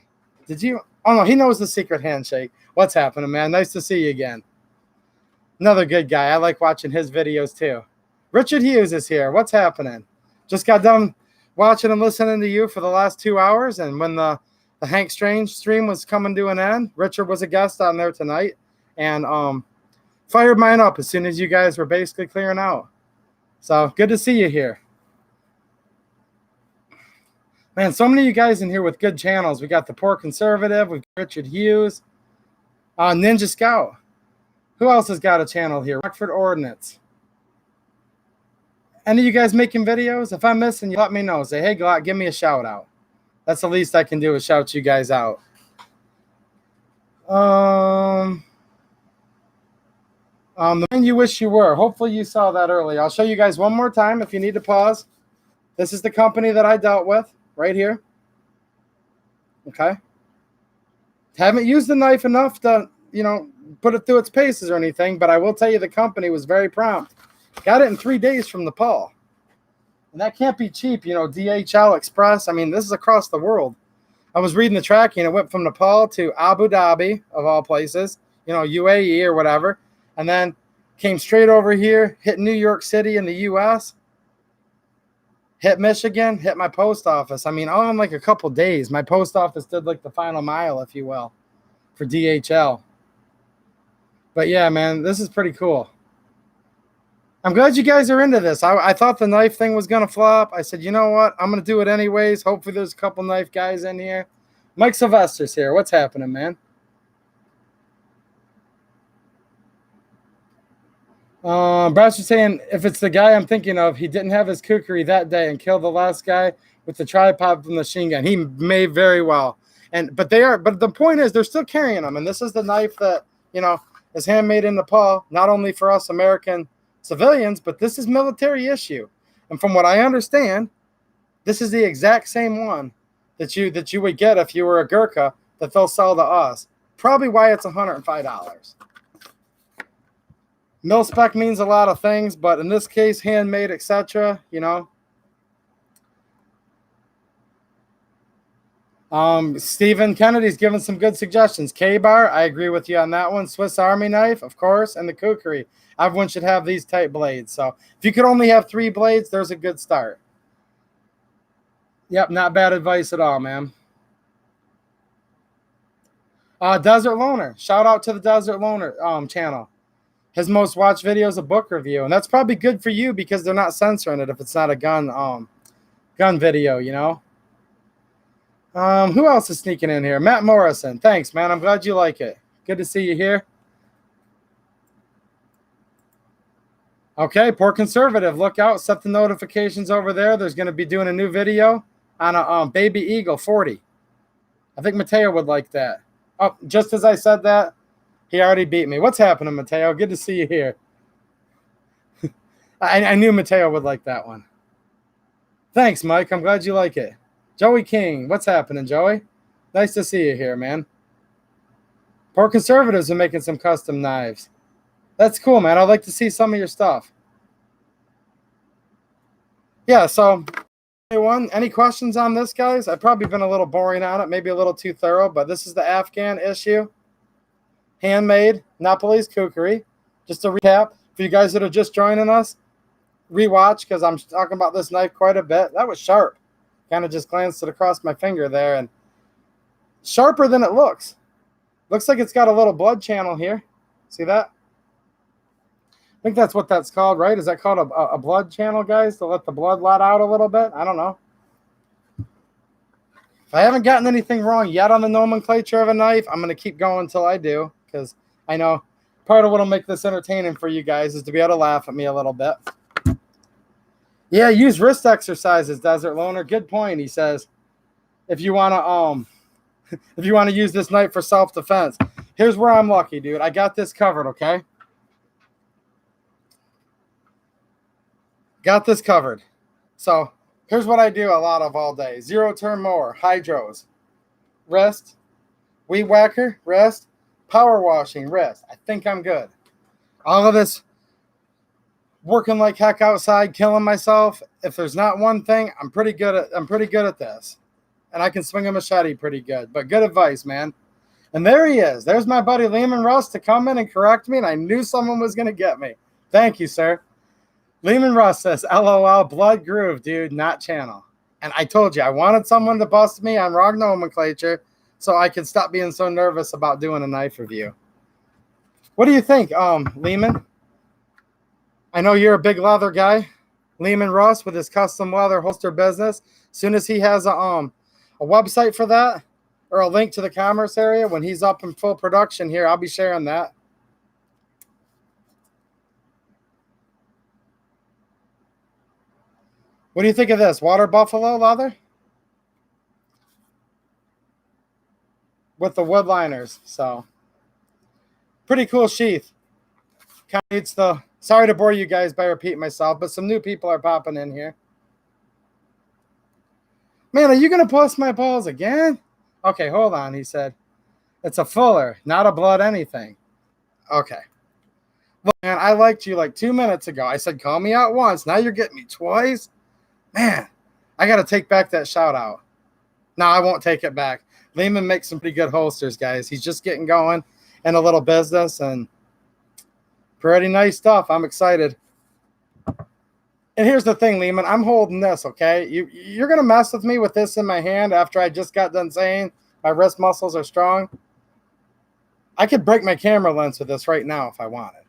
Did you? Oh, no, he knows the secret handshake. What's happening, man? Nice to see you again. Another good guy. I like watching his videos, too. Richard Hughes is here. What's happening? Just got done watching and listening to you for the last 2 hours, and when the Hank Strange stream was coming to an end, Richard was a guest on there tonight, and fired mine up as soon as you guys were basically clearing out. So, good to see you here. Man, so many of you guys in here with good channels. We got the Poor Conservative. We've got Richard Hughes. Ninja Scout. Who else has got a channel here? Rockford Ordnance. Any of you guys making videos? If I'm missing you, let me know. Say, hey, Glock, give me a shout out. That's the least I can do is shout you guys out. The man you wish you were. Hopefully you saw that earlier. I'll show you guys one more time if you need to pause. This is the company that I dealt with. Right here. Okay. Haven't used the knife enough to, you know, put it through its paces or anything, but I will tell you the company was very prompt. Got it in 3 days from Nepal. And that can't be cheap, you know, DHL Express. I mean, this is across the world. I was reading the tracking. It went from Nepal to Abu Dhabi, of all places, you know, UAE or whatever, and then came straight over here, hit New York City in the U.S., hit Michigan, hit my post office. I mean, all in like a couple days. My post office did like the final mile, if you will, for DHL. But yeah, man, this is pretty cool. I'm glad you guys are into this. I thought the knife thing was going to flop. I said, you know what? I'm going to do it anyways. Hopefully there's a couple knife guys in here. Mike Sylvester's here. What's happening, man? Brad's saying, if it's the guy I'm thinking of, he didn't have his kukri that day and killed the last guy with the tripod from the machine gun. He may very well. But the point is, they're still carrying them. And this is the knife that, you know, is handmade in Nepal, not only for us American civilians, but this is military issue. And from what I understand, this is the exact same one that you would get if you were a Gurkha that they'll sell to us. Probably why it's $105. Mil spec means a lot of things, but in this case, handmade, etc., you know. Stephen Kennedy's given some good suggestions. K-bar, I agree with you on that one. Swiss Army knife, of course, and the kukri. Everyone should have these type blades. So if you could only have 3 blades, there's a good start. Yep, not bad advice at all, man. Desert Loner. Shout out to the Desert Loner channel. His most watched video is a book review, and that's probably good for you because they're not censoring it if it's not a gun video, you know. Who else is sneaking in here? Matt Morrison. Thanks, man. I'm glad you like it. Good to see you here. Okay, poor conservative. Look out. Set the notifications over there. There's going to be doing a new video on a baby eagle 40. I think Mateo would like that. Oh, just as I said that, he already beat me. What's happening, Mateo? Good to see you here. I knew Mateo would like that one. Thanks, Mike. I'm glad you like it. Joey King. What's happening, Joey? Nice to see you here, man. Poor conservatives are making some custom knives. That's cool, man. I'd like to see some of your stuff. Yeah, so any questions on this, guys? I've probably been a little boring on it, maybe a little too thorough, but this is the Afghan issue. Handmade, Nepalese kukri. Just to recap, for you guys that are just joining us, rewatch, because I'm talking about this knife quite a bit. That was sharp. Kind of just glanced it across my finger there, and sharper than it looks. Looks like it's got a little blood channel here. See that? I think that's what that's called, right? Is that called a blood channel, guys, to let the blood let out a little bit? I don't know. If I haven't gotten anything wrong yet on the nomenclature of a knife, I'm going to keep going until I do, because I know part of what will make this entertaining for you guys is to be able to laugh at me a little bit. Yeah, use wrist exercises, Desert Loner. Good point, he says. If you want to use this knife for self-defense. Here's where I'm lucky, dude. I got this covered, okay? Got this covered. So here's what I do a lot of all day. Zero turn mower, hydros, wrist, weed whacker, wrist, power washing, wrist. I think I'm good. All of this working like heck outside, killing myself. If there's not one thing, I'm pretty good at this. And I can swing a machete pretty good. But good advice, man. And there he is. There's my buddy Lehman Russ to come in and correct me, and I knew someone was going to get me. Thank you, sir. Lehman Russ says, LOL, blood groove, dude, not channel. And I told you, I wanted someone to bust me on wrong nomenclature so I could stop being so nervous about doing a knife review. What do you think, Lehman? I know you're a big leather guy. Lehman Russ with his custom leather holster business. As soon as he has a website for that or a link to the commerce area, when he's up in full production here, I'll be sharing that. What do you think of this? Water buffalo leather? With the wood liners. So, pretty cool sheath. Kind of needs the... Sorry to bore you guys by repeating myself, but some new people are popping in here. Man, are you going to bust my balls again? Okay, hold on, he said. It's a fuller, not a blood anything. Okay. Look, man, I liked you like 2 minutes ago. I said, call me out once. Now you're getting me twice. Man, I got to take back that shout out. No, I won't take it back. Lehman makes some pretty good holsters, guys. He's just getting going in a little business, and pretty nice stuff. I'm excited. And here's the thing, Lehman. I'm holding this, okay? You're going to mess with me with this in my hand after I just got done saying my wrist muscles are strong. I could break my camera lens with this right now if I wanted.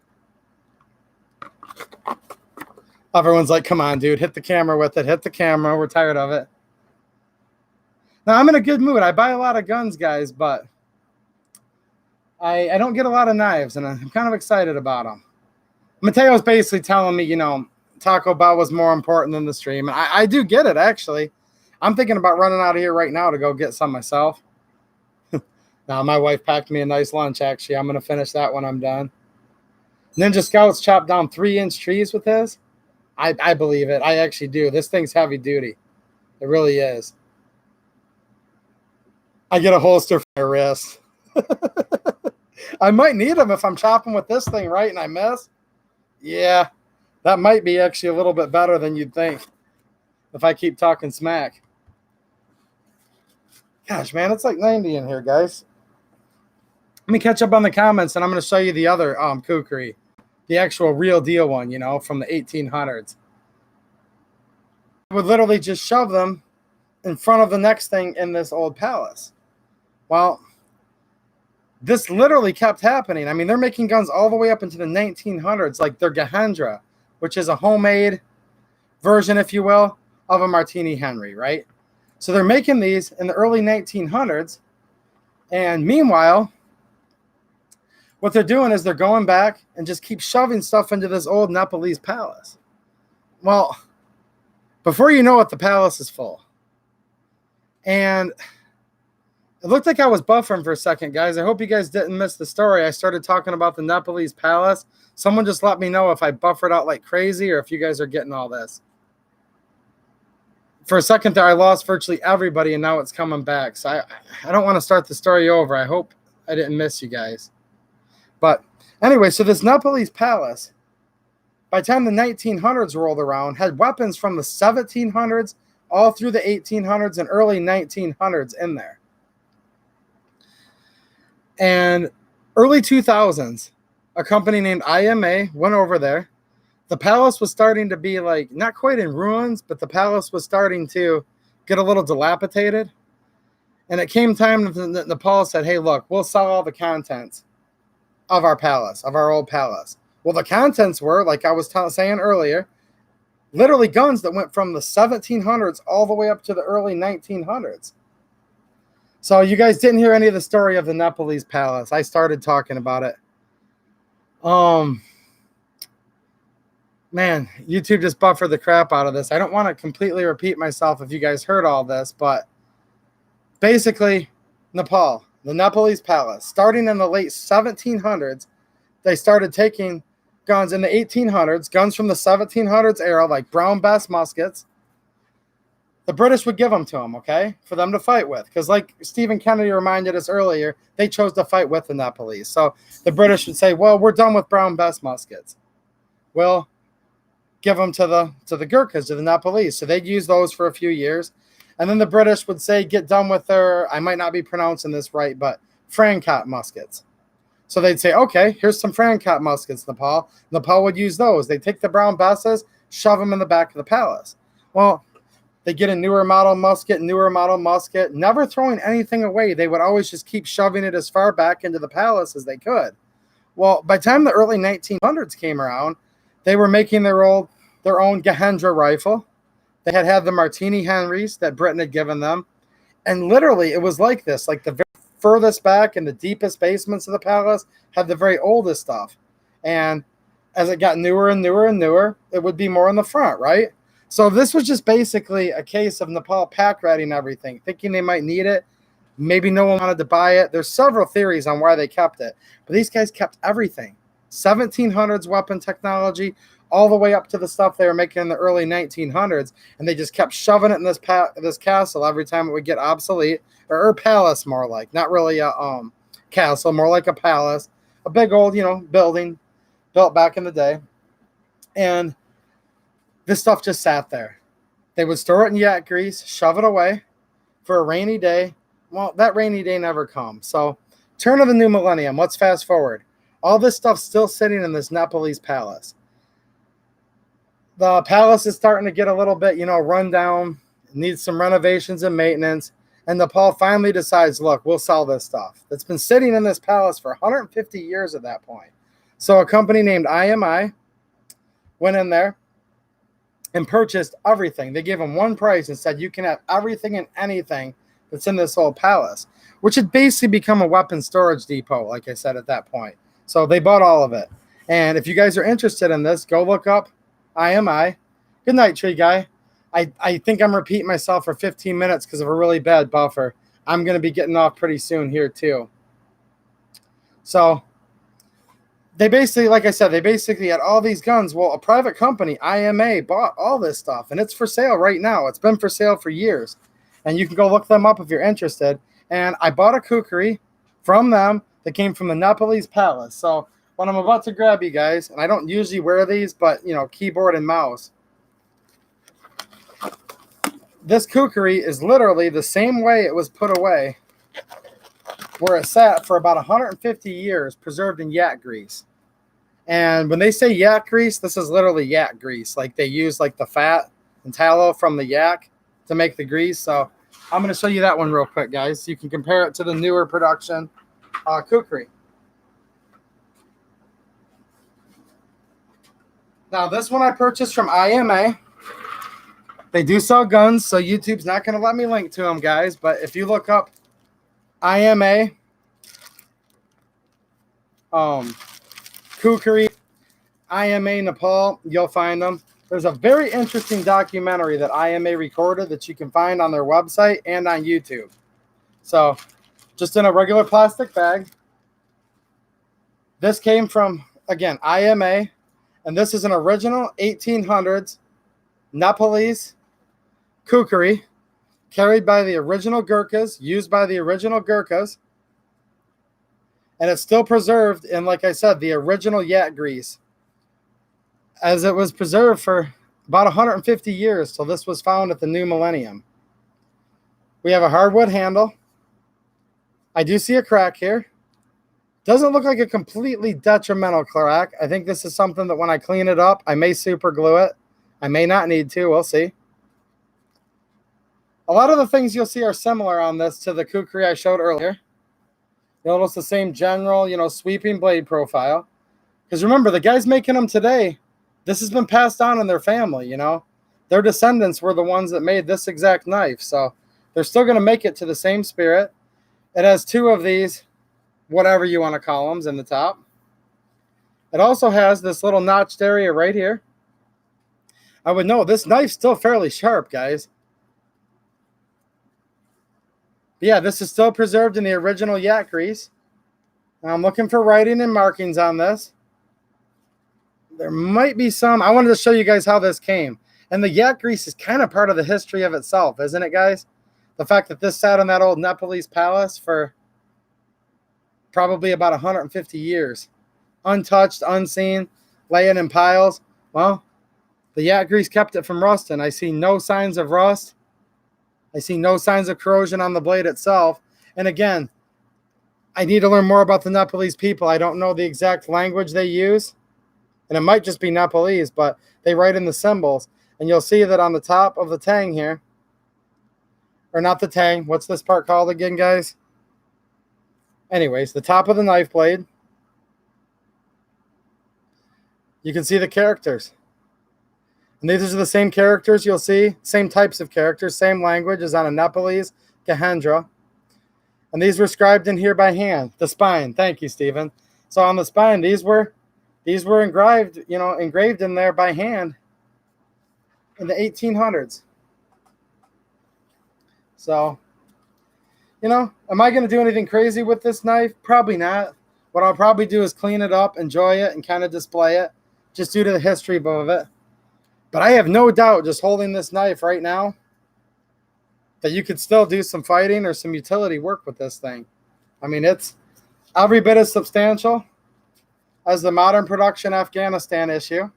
Everyone's like, come on, dude. Hit the camera with it. Hit the camera. We're tired of it. Now, I'm in a good mood. I buy a lot of guns, guys, but I don't get a lot of knives, and I'm kind of excited about them. Mateo's basically telling me, Taco Bell was more important than the stream. And I do get it, actually. I'm thinking about running out of here right now to go get some myself. Now, my wife packed me a nice lunch, actually. I'm going to finish that when I'm done. Ninja Scouts chopped down 3-inch trees with this. I believe it. I actually do. This thing's heavy duty. It really is. I get a holster for my wrist. I might need them if I'm chopping with this thing right and I miss. Yeah, that might be actually a little bit better than you'd think if I keep talking smack. Gosh, man, it's like 90 in here, guys. Let me catch up on the comments, and I'm going to show you the other kukri, the actual real deal one, from the 1800s. I would literally just shove them in front of the next thing in this old palace. Well, this literally kept happening. I mean, they're making guns all the way up into the 1900s, like their Gahendra, which is a homemade version, if you will, of a Martini Henry, right? So they're making these in the early 1900s, and meanwhile, what they're doing is they're going back and just keep shoving stuff into this old Nepalese palace. Well, before you know it, the palace is full. And it looked like I was buffering for a second, guys. I hope you guys didn't miss the story. I started talking about the Nepalese Palace. Someone just let me know if I buffered out like crazy or if you guys are getting all this. For a second there, I lost virtually everybody, and now it's coming back. So I don't want to start the story over. I hope I didn't miss you guys. But anyway, so this Nepalese Palace, by the time the 1900s rolled around, had weapons from the 1700s all through the 1800s and early 1900s in there. And early 2000s, a company named IMA went over there. The palace was starting to be like, not quite in ruins, but the palace was starting to get a little dilapidated. And it came time that Nepal said, hey, look, we'll sell all the contents of our palace, of our old palace. Well, the contents were, like I was saying earlier, literally guns that went from the 1700s all the way up to the early 1900s. So you guys didn't hear any of the story of the Nepalese Palace. I started talking about it. Man, YouTube just buffered the crap out of this. I don't want to completely repeat myself if you guys heard all this, but basically, Nepal, the Nepalese Palace, starting in the late 1700s, they started taking guns in the 1800s, guns from the 1700s era, like Brown Bess muskets. The British would give them to them, okay, for them to fight with. Because like Stephen Kennedy reminded us earlier, they chose to fight with the Nepalese. So the British would say, well, we're done with Brown Bess muskets. We'll give them to the Gurkhas, to the Nepalese. So they'd use those for a few years. And then the British would say, get done with their, I might not be pronouncing this right, but Frankat muskets. So they'd say, okay, here's some Frankat muskets, Nepal. Nepal would use those. They'd take the Brown Besses, shove them in the back of the palace. Well, they get a newer model musket, never throwing anything away. They would always just keep shoving it as far back into the palace as they could. Well, by the time the early 1900s came around, they were making their own Gahendra rifle. They had the Martini Henrys that Britain had given them. And literally, it was like this. Like the very furthest back in the deepest basements of the palace had the very oldest stuff. And as it got newer and newer and newer, it would be more in the front, right? So this was just basically a case of Nepal pack-ratting everything, thinking they might need it. Maybe no one wanted to buy it. There's several theories on why they kept it. But these guys kept everything. 1700s weapon technology, all the way up to the stuff they were making in the early 1900s. And they just kept shoving it in this castle every time it would get obsolete. Or palace, more like. Not really a castle, more like a palace. A big old, building built back in the day. And this stuff just sat there. They would store it in yak grease, shove it away for a rainy day. Well, that rainy day never comes. So, turn of the new millennium. Let's fast forward. All this stuff's still sitting in this Nepalese palace. The palace is starting to get a little bit, run down, needs some renovations and maintenance. And Nepal finally decides, look, we'll sell this stuff. That's been sitting in this palace for 150 years at that point. So a company named IMI went in there and purchased everything. They gave them one price and said, you can have everything and anything that's in this old palace, which had basically become a weapons storage depot, like I said at that point. So they bought all of it. And if you guys are interested in this, go look up IMI. Good night, tree guy. I think I'm repeating myself for 15 minutes because of a really bad buffer. I'm going to be getting off pretty soon here too. So they basically, like I said, they basically had all these guns. Well, a private company, IMA, bought all this stuff, and it's for sale right now. It's been for sale for years, and you can go look them up if you're interested. And I bought a kukri from them that came from the Nepalese Palace. So what I'm about to grab you guys, and I don't usually wear these, but, keyboard and mouse. This kukri is literally the same way it was put away, where it sat for about 150 years, preserved in yak grease. And when they say yak grease, this is literally yak grease. Like they use like the fat and tallow from the yak to make the grease. So I'm going to show you that one real quick, guys. So you can compare it to the newer production kukri. Now this one I purchased from IMA. They do sell guns, so YouTube's not going to let me link to them, guys. But if you look up IMA, Kukri, IMA Nepal, you'll find them. There's a very interesting documentary that IMA recorded that you can find on their website and on YouTube. So, just in a regular plastic bag. This came from, again, IMA, and this is an original 1800s Nepalese Kukri, carried by the original Gurkhas, used by the original Gurkhas, and it's still preserved in, like I said, the original yak grease, as it was preserved for about 150 years till this was found at the new millennium. We have a hardwood handle. I do see a crack here. Doesn't look like a completely detrimental crack. I think this is something that when I clean it up, I may super glue it. I may not need to. We'll see. A lot of the things you'll see are similar on this to the kukri I showed earlier. You'll notice the same general, sweeping blade profile. Because remember, the guys making them today, this has been passed on in their family, Their descendants were the ones that made this exact knife. So they're still going to make it to the same spirit. It has two of these, whatever you want to call them, in the top. It also has this little notched area right here. I would know this knife's still fairly sharp, guys. Yeah, this is still preserved in the original yak grease. Now I'm looking for writing and markings on this. There might be some. I wanted to show you guys how this came. And the yak grease is kind of part of the history of itself, isn't it, guys? The fact that this sat in that old Nepalese palace for probably about 150 years. Untouched, unseen, laying in piles. Well, the yak grease kept it from rusting. I see no signs of rust. I see no signs of corrosion on the blade itself. And again, I need to learn more about the Nepalese people. I don't know the exact language they use. And it might just be Nepalese, but they write in the symbols. And you'll see that on the top of the tang here, or not the tang, what's this part called again, guys? Anyways, the top of the knife blade, you can see the characters. And these are the same characters you'll see, same types of characters, same language as on a Nepalese Kahendra. And these were scribed in here by hand. The spine, thank you, Stephen. So on the spine, these were engraved, engraved in there by hand in the 1800s. So, am I going to do anything crazy with this knife? Probably not. What I'll probably do is clean it up, enjoy it, and kind of display it, just due to the history of it. But I have no doubt, just holding this knife right now, that you could still do some fighting or some utility work with this thing. I mean, it's every bit as substantial as the modern production Afghanistan issue.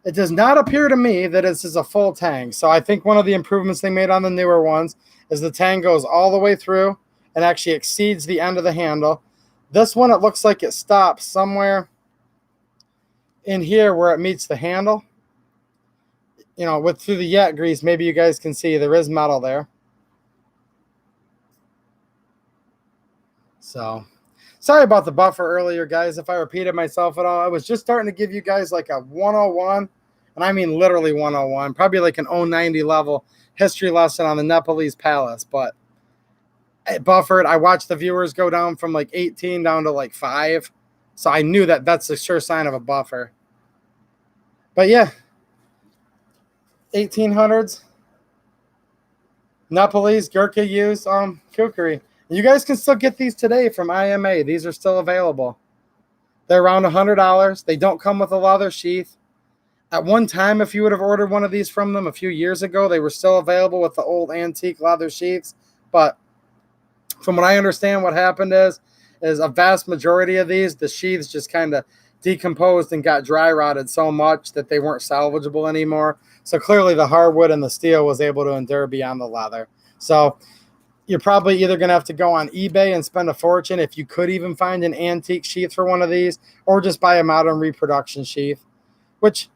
It does not appear to me that this is a full tang. So I think one of the improvements they made on the newer ones is the tang goes all the way through and actually exceeds the end of the handle. This one, it looks like it stops somewhere in here where it meets the handle. You know, with through the yak grease, maybe you guys can see there is metal there. So, sorry about the buffer earlier, guys, if I repeated myself at all. I was just starting to give you guys like a 101, and I mean literally 101, probably like an 090 level history lesson on the Nepalese Palace. But it buffered. I watched the viewers go down from like 18 down to like 5. So I knew that that's a sure sign of a buffer. But yeah, 1800s. Nepalese Gurkha used Khukuri. You guys can still get these today from IMA. These are still available. They're around $100. They don't come with a leather sheath. At one time, if you would have ordered one of these from them a few years ago, they were still available with the old antique leather sheaths. But from what I understand, what happened is a vast majority of these, the sheaths just kind of decomposed and got dry rotted so much that they weren't salvageable anymore. So clearly the hardwood and the steel was able to endure beyond the leather. So you're probably either going to have to go on eBay and spend a fortune if you could even find an antique sheath for one of these, or just buy a modern reproduction sheath, which,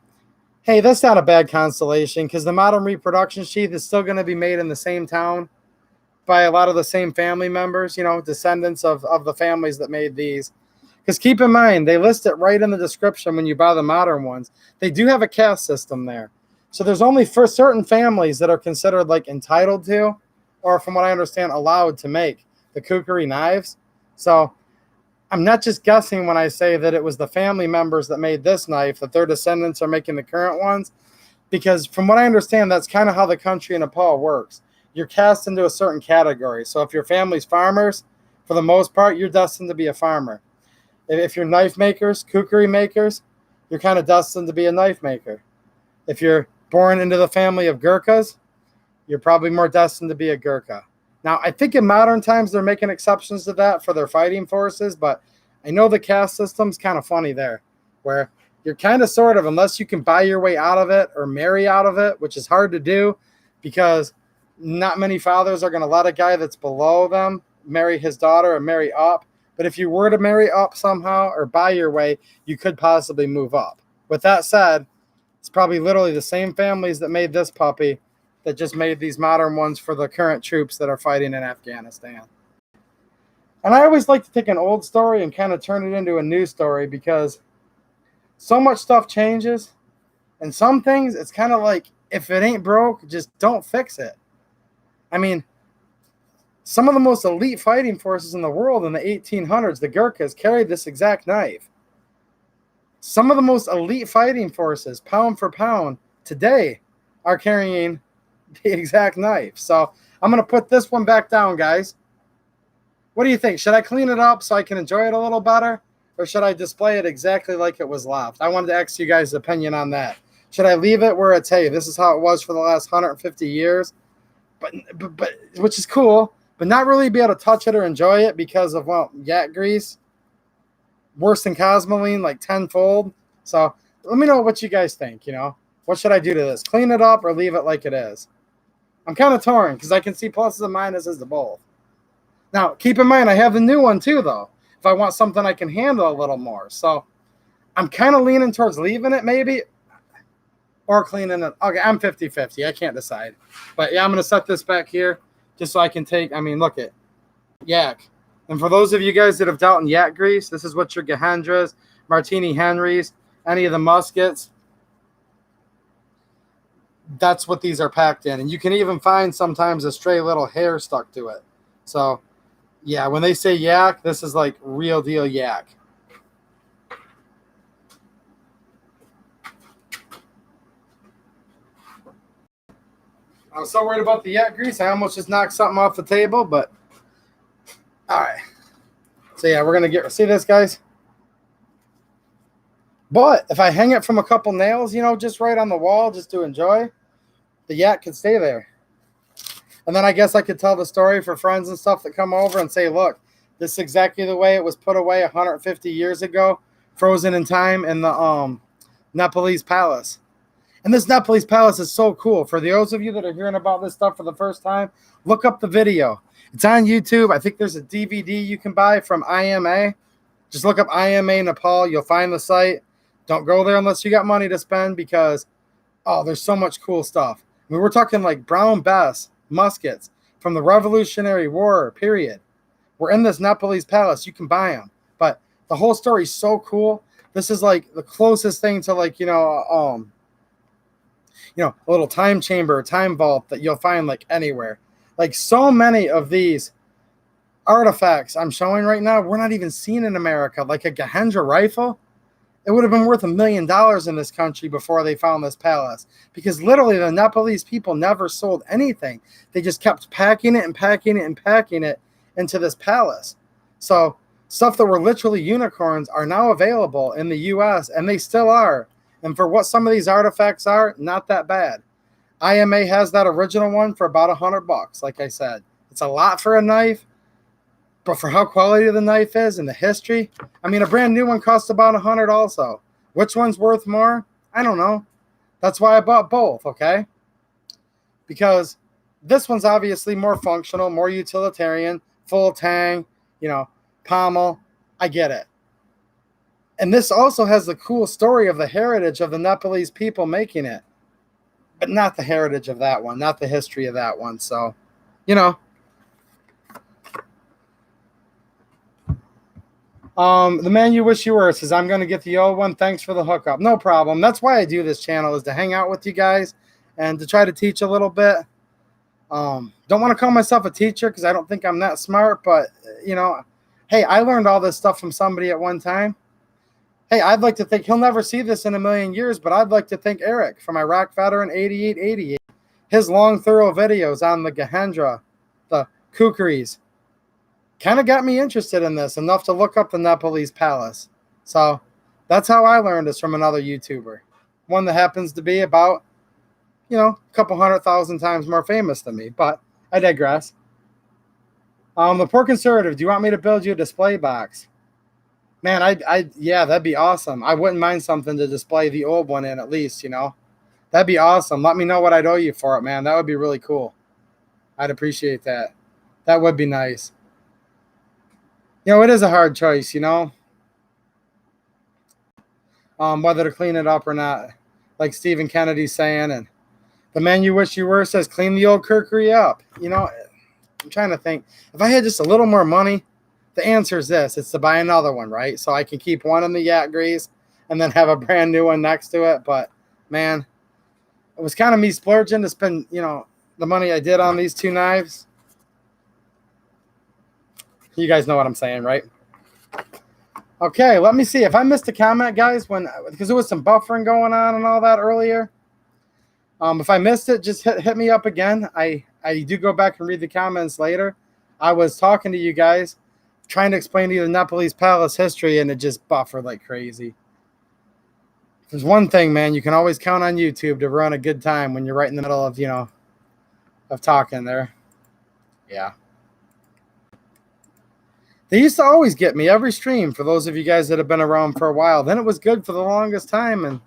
hey, that's not a bad constellation because the modern reproduction sheath is still going to be made in the same town by a lot of the same family members, you know, descendants of the families that made these. Because keep in mind, they list it right in the description when you buy the modern ones. They do have a caste system there. So there's only for certain families that are considered like entitled to, or from what I understand, allowed to make the Kukri knives. So I'm not just guessing when I say that it was the family members that made this knife, that their descendants are making the current ones. Because from what I understand, that's kind of how the country in Nepal works. You're cast into a certain category. So if your family's farmers, for the most part, you're destined to be a farmer. If you're knife makers, kukri makers, you're kind of destined to be a knife maker. If you're born into the family of Gurkhas, you're probably more destined to be a Gurkha. Now, I think in modern times they're making exceptions to that for their fighting forces, but I know the caste system's kind of funny there, where you're kind of sort of, unless you can buy your way out of it or marry out of it, which is hard to do because not many fathers are going to let a guy that's below them marry his daughter or marry up. But if you were to marry up somehow or buy your way, you could possibly move up. With that said, it's probably literally the same families that made this puppy that just made these modern ones for the current troops that are fighting in Afghanistan. And I always like to take an old story and kind of turn it into a new story because so much stuff changes. And some things, it's kind of like, if it ain't broke, just don't fix it. I mean, some of the most elite fighting forces in the world in the 1800s, the Gurkhas, carried this exact knife. Some of the most elite fighting forces, pound for pound, today are carrying the exact knife. So I'm going to put this one back down, guys. What do you think? Should I clean it up so I can enjoy it a little better? Or should I display it exactly like it was left? I wanted to ask you guys' opinion on that. Should I leave it where it's, hey, this is how it was for the last 150 years? But which is cool, but not really be able to touch it or enjoy it because of, well, yak grease. Worse than Cosmoline, like tenfold. So let me know what you guys think, you know. What should I do to this? Clean it up or leave it like it is? I'm kind of torn because I can see pluses and minuses to both. Now, keep in mind, I have the new one too, though, if I want something I can handle a little more. So I'm kind of leaning towards leaving it maybe or cleaning it. Okay, I'm 50-50. I can't decide. But, yeah, I'm going to set this back here just so I can take, I mean, look at yak. And for those of you guys that have dealt in yak grease, this is what your Gahendras, Martini Henrys, any of the muskets, that's what these are packed in. And you can even find sometimes a stray little hair stuck to it. So, yeah, when they say yak, this is like real deal yak. I was so worried about the yak grease, I almost just knocked something off the table, but all right. So, yeah, we're going to see this, guys? But if I hang it from a couple nails, you know, just right on the wall, just to enjoy, the yak could stay there. And then I guess I could tell the story for friends and stuff that come over and say, look, this is exactly the way it was put away 150 years ago, frozen in time in the Nepalese Palace. And this Nepalese Palace is so cool. For those of you that are hearing about this stuff for the first time, look up the video. It's on YouTube. I think there's a DVD you can buy from IMA. Just look up IMA Nepal. You'll find the site. Don't go there unless you got money to spend because, oh, there's so much cool stuff. I mean, we're talking like Brown Bess muskets from the Revolutionary War period. We're in this Nepalese Palace. You can buy them. But the whole story is so cool. This is like the closest thing to like, a little time chamber, time vault that you'll find like anywhere. Like so many of these artifacts I'm showing right now, we're not even seeing in America. Like a Gurkha rifle, it would have been worth $1 million in this country before they found this palace. Because literally the Nepalese people never sold anything. They just kept packing it and packing it and packing it into this palace. So stuff that were literally unicorns are now available in the US, and they still are. And for what some of these artifacts are, not that bad. IMA has that original one for about $100. Like I said, it's a lot for a knife, but for how quality the knife is and the history, I mean, a brand new one costs about $100 also. Which one's worth more? I don't know. That's why I bought both, okay? Because this one's obviously more functional, more utilitarian, full tang, pommel. I get it. And this also has the cool story of the heritage of the Nepalese people making it. But not the heritage of that one, not the history of that one. So, the man you wish you were says, I'm going to get the old one. Thanks for the hookup. No problem. That's why I do this channel, is to hang out with you guys and to try to teach a little bit. Don't want to call myself a teacher because I don't think I'm that smart. But, hey, I learned all this stuff from somebody at one time. Hey, I'd like to think he'll never see this in a million years, but I'd like to thank Eric from Iraq Veteran 8888. His long, thorough videos on the Gurkha, the Kukuris, kind of got me interested in this enough to look up the Nepalese Palace. So that's how I learned this from another YouTuber. One that happens to be about, a couple 100,000 times more famous than me, but I digress. The Poor Conservative, do you want me to build you a display box? Man, yeah, that'd be awesome. I wouldn't mind something to display the old one in at least, That'd be awesome. Let me know what I'd owe you for it, man. That would be really cool. I'd appreciate that. That would be nice. It is a hard choice, whether to clean it up or not, like Stephen Kennedy's saying. And the man you wish you were says, clean the old Khukuri up. I'm trying to think. If I had just a little more money, the answer is this. It's to buy another one, right? So I can keep one in the yak grease and then have a brand new one next to it. But, man, it was kind of me splurging to spend, the money I did on these two knives. You guys know what I'm saying, right? Okay, let me see. If I missed a comment, guys, because there was some buffering going on and all that earlier. If I missed it, just hit me up again. I do go back and read the comments later. I was talking to you guys, trying to explain to you the Nepalese Palace history, and it just buffered like crazy. There's one thing, man, you can always count on YouTube to run a good time when you're right in the middle of, of talking there. Yeah. They used to always get me every stream, for those of you guys that have been around for a while. Then it was good for the longest time, and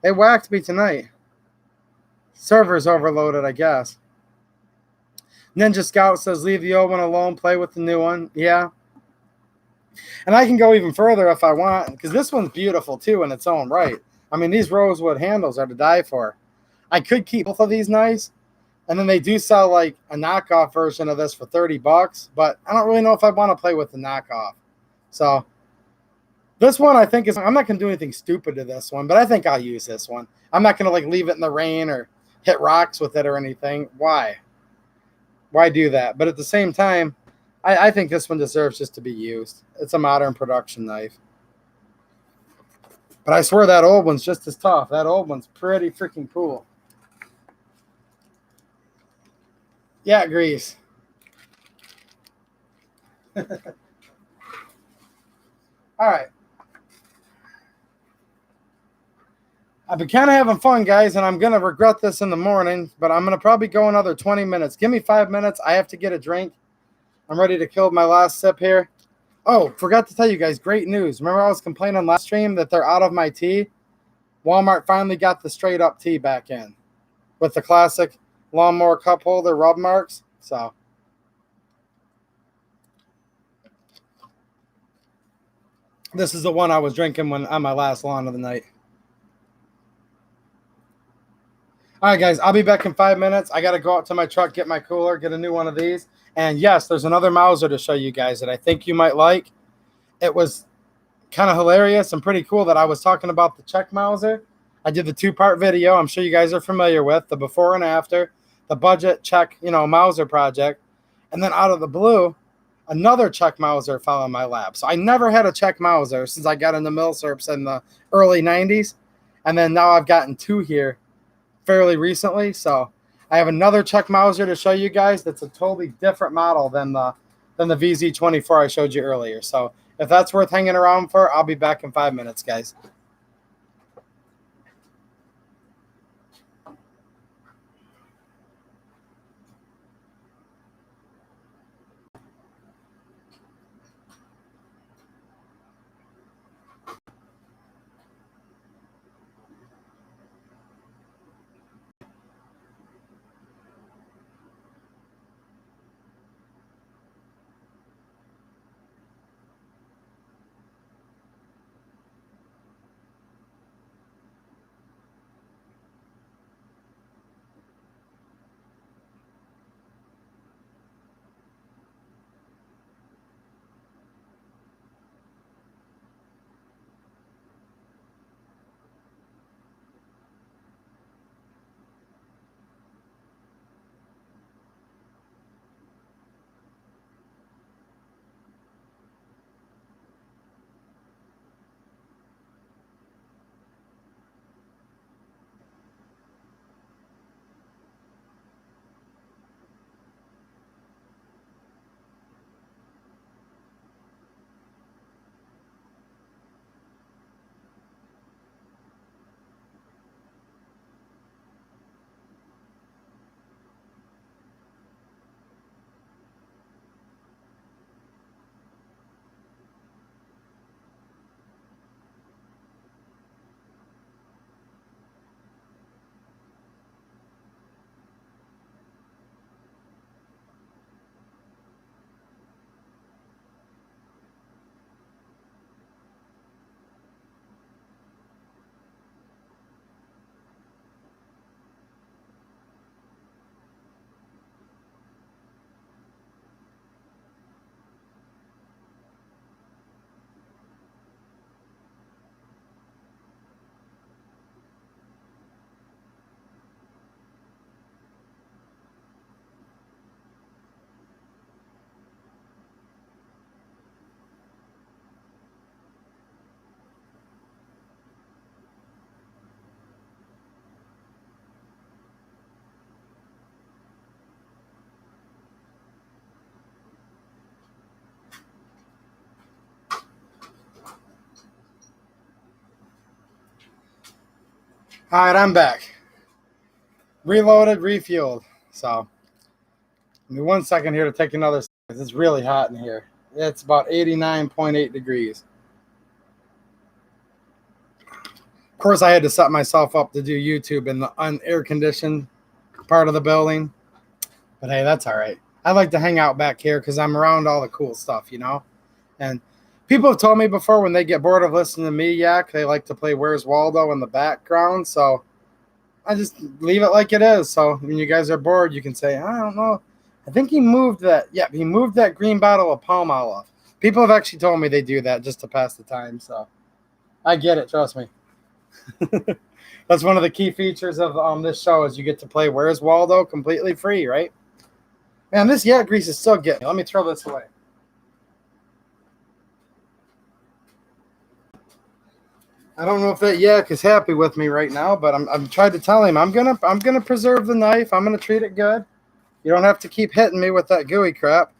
they whacked me tonight. Server's overloaded, I guess. Ninja Scout says, leave the old one alone, play with the new one. Yeah. And I can go even further if I want, because this one's beautiful, too, in its own right. I mean, these rosewood handles are to die for. I could keep both of these knives, and then they do sell, like, a knockoff version of this for $30, but I don't really know if I want to play with the knockoff. So this one, I think, I'm not going to do anything stupid to this one, but I think I'll use this one. I'm not going to, like, leave it in the rain or hit rocks with it or anything. Why? Why do that? But at the same time, I think this one deserves just to be used. It's a modern production knife. But I swear that old one's just as tough. That old one's pretty freaking cool. Yeah, grease. All right. I've been kind of having fun, guys, and I'm going to regret this in the morning, but I'm going to probably go another 20 minutes. Give me 5 minutes. I have to get a drink. I'm ready to kill my last sip here. Oh, forgot to tell you guys, great news. Remember I was complaining last stream that they're out of my tea? Walmart finally got the straight up T back in with the classic lawnmower cup holder rub marks. So this is the one I was drinking when on my last lawn of the night. All right, guys, I'll be back in 5 minutes. I got to go out to my truck, get my cooler, get a new one of these. And yes, there's another Mauser to show you guys that I think you might like. It was kind of hilarious and pretty cool that I was talking about the Czech Mauser. I did the 2-part video. I'm sure you guys are familiar with the before and after, the budget Czech, Mauser project. And then out of the blue, another Czech Mauser fell in my lap. So I never had a Czech Mauser since I got into milsurps in the early 90s. And then now I've gotten 2 here fairly recently. So I have another Czech Mauser to show you guys that's a totally different model than the VZ24 I showed you earlier. So if that's worth hanging around for, I'll be back in 5 minutes, guys. All right, I'm back. Reloaded, refueled. So give me 1 second here to take another. It's really hot in here. It's about 89.8 degrees. Of course, I had to set myself up to do YouTube in the unair conditioned part of the building. But hey, that's all right. I like to hang out back here because I'm around all the cool stuff, And people have told me before when they get bored of listening to me yak, they like to play Where's Waldo in the background. So I just leave it like it is. So when you guys are bored, you can say, I don't know. I think he moved that. Yeah, he moved that green bottle of palm olive. People have actually told me they do that just to pass the time. So I get it. Trust me. That's one of the key features of this show is you get to play Where's Waldo completely free, right? Man, this yak grease is still getting me. Let me throw this away. I don't know if that yak is happy with me right now, but I'm trying to tell him I'm gonna preserve the knife. I'm gonna treat it good. You don't have to keep hitting me with that gooey crap.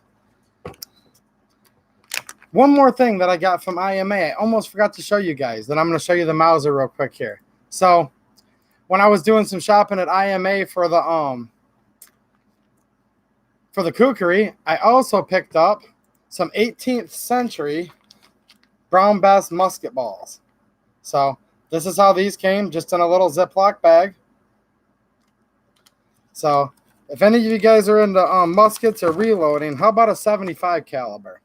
One more thing that I got from IMA, I almost forgot to show you guys. Then I'm gonna show you the Mauser real quick here. So when I was doing some shopping at IMA for the Khukuri, I also picked up some 18th century Brown Bess musket balls. So This is how these came, just in a little Ziploc bag. So if any of you guys are into muskets or reloading, how about a 75 caliber?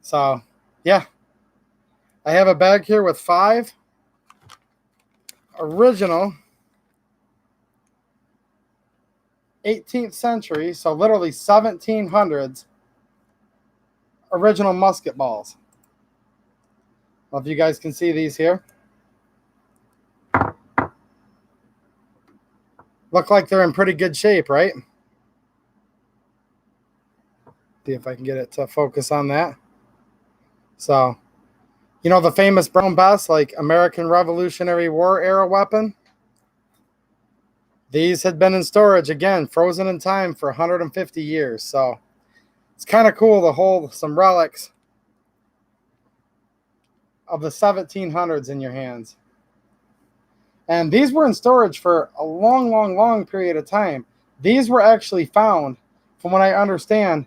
So yeah, I have a bag here with 5 original 18th century, so literally 1700s original musket balls. Well, if you guys can see these here. Look like they're in pretty good shape, right? See if I can get it to focus on that. So, you know the famous brown bess, like American Revolutionary War era weapon? These had been in storage, again, frozen in time for 150 years. So it's kind of cool to hold some relics of the 1700s in your hands. And these were in storage for a long, long, long period of time. These were actually found, from what I understand,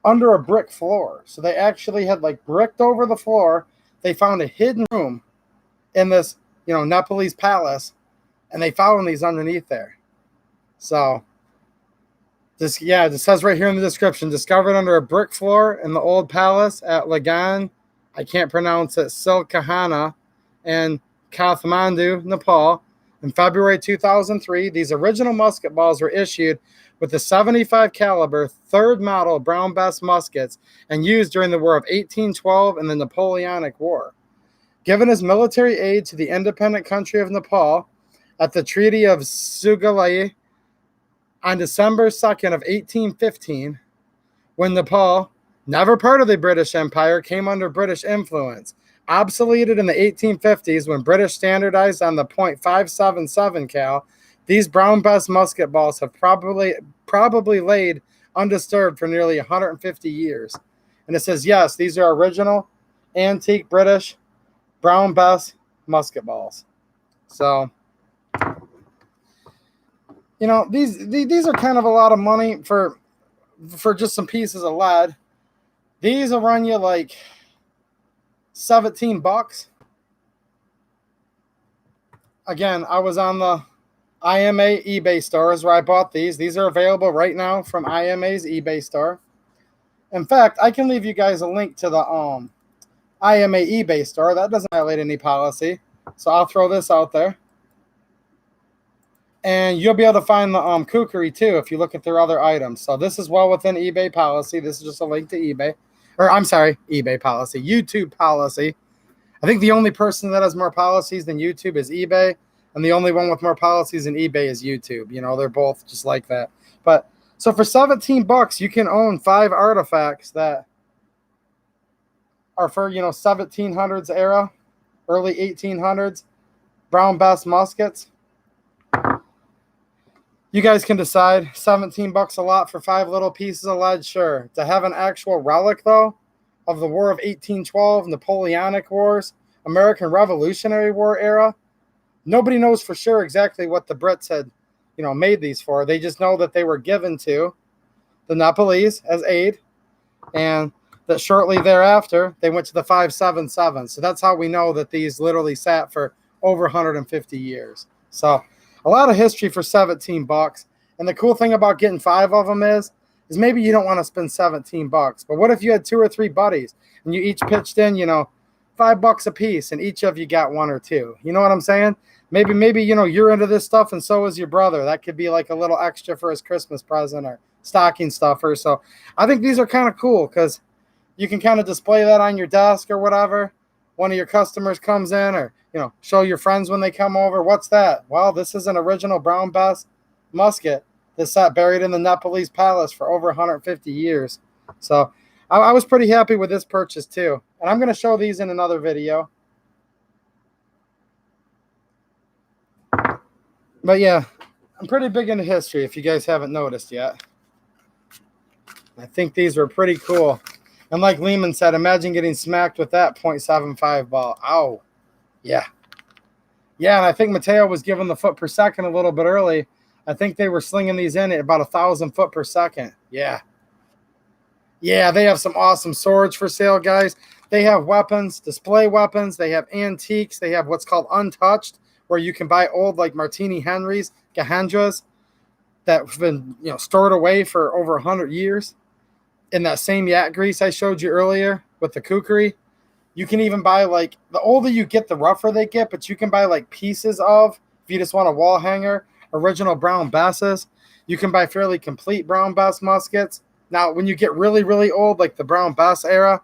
under a brick floor. So they actually had like bricked over the floor. They found a hidden room in this, Nepalese palace, and they found these underneath there. So this, it says right here in the description, discovered under a brick floor in the old palace at Lagan, I can't pronounce it, Silkahana, and Kathmandu, Nepal. In February 2003, these original musket balls were issued with the 75 caliber third model brown bess muskets and used during the War of 1812 and the Napoleonic War. Given his military aid to the independent country of Nepal at the Treaty of Sugalai on December 2nd of 1815, when Nepal, never part of the British Empire, came under British influence. Obsoleted in the 1850s when British standardized on the .577 cal, these brown bess musket balls have probably laid undisturbed for nearly 150 years. And it says, yes, these are original, antique British brown bess musket balls. So, these are kind of a lot of money for just some pieces of lead. These will run you like $17. Again, I was on the IMA eBay stores where I bought these. These are available right now from IMA's eBay store. In fact, I can leave you guys a link to the IMA eBay store. That doesn't violate any policy. So I'll throw this out there. And you'll be able to find the Khukuri too if you look at their other items. So this is well within eBay policy. This is just a link to eBay. Or I'm sorry, eBay policy. YouTube policy. I think the only person that has more policies than YouTube is eBay. And the only one with more policies than eBay is YouTube. They're both just like that. But so for $17, you can own 5 artifacts that are for, 1700s era, early 1800s, brown bess muskets. You guys can decide. $17 a lot for 5 little pieces of lead, sure. To have an actual relic, though, of the War of 1812, Napoleonic Wars, American Revolutionary War era, nobody knows for sure exactly what the Brits had, made these for. They just know that they were given to the Nepalese as aid, and that shortly thereafter, they went to the 577. So that's how we know that these literally sat for over 150 years. So a lot of history for $17. And the cool thing about getting 5 of them is maybe you don't want to spend $17. But what if you had 2 or 3 buddies and you each pitched in, $5 a piece, and each of you got 1 or 2? You know what I'm saying? Maybe you're into this stuff and so is your brother. That could be like a little extra for his Christmas present or stocking stuffer. So I think these are kind of cool because you can kind of display that on your desk or whatever. One of your customers comes in, or show your friends when they come over. What's that? Well, this is an original brown bess musket that sat buried in the Nepalese Palace for over 150 years. So I was pretty happy with this purchase too. And I'm going to show these in another video. But yeah, I'm pretty big into history if you guys haven't noticed yet. I think these were pretty cool. And like Lehman said, imagine getting smacked with that .75 ball. Ow. Yeah. Yeah, and I think Mateo was given the foot per second a little bit early. I think they were slinging these in at about 1,000 foot per second. Yeah. Yeah, they have some awesome swords for sale, guys. They have weapons, display weapons. They have antiques. They have what's called untouched, where you can buy old like Martini Henrys, Gahendras that have been stored away for over 100 years. In that same yak grease I showed you earlier with the kukri, you can even buy like the older you get, the rougher they get. But you can buy like pieces of, if you just want a wall hanger, original brown besses. You can buy fairly complete brown bess muskets. Now, when you get really, really old, like the brown bess era,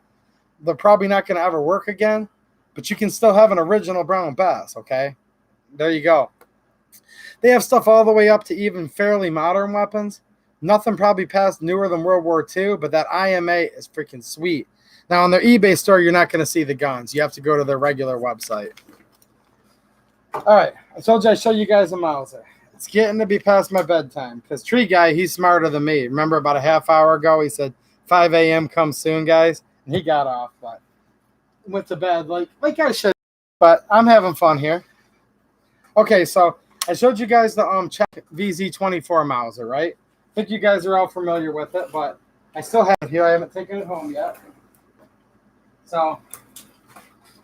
they're probably not going to ever work again, but you can still have an original brown bess, okay? There you go. They have stuff all the way up to even fairly modern weapons. Nothing probably past newer than World War II, but that IMA is freaking sweet. Now, on their eBay store, you're not going to see the guns. You have to go to their regular website. All right, I told you I'd show you guys a Mauser. It's getting to be past my bedtime because Tree Guy, he's smarter than me. Remember about a half hour ago, he said 5 a.m. comes soon, guys. And he got off, but went to bed like I should. But I'm having fun here. Okay, so I showed you guys the Czech VZ24 Mauser, right? I think you guys are all familiar with it, but I still have it here. I haven't taken it home yet. So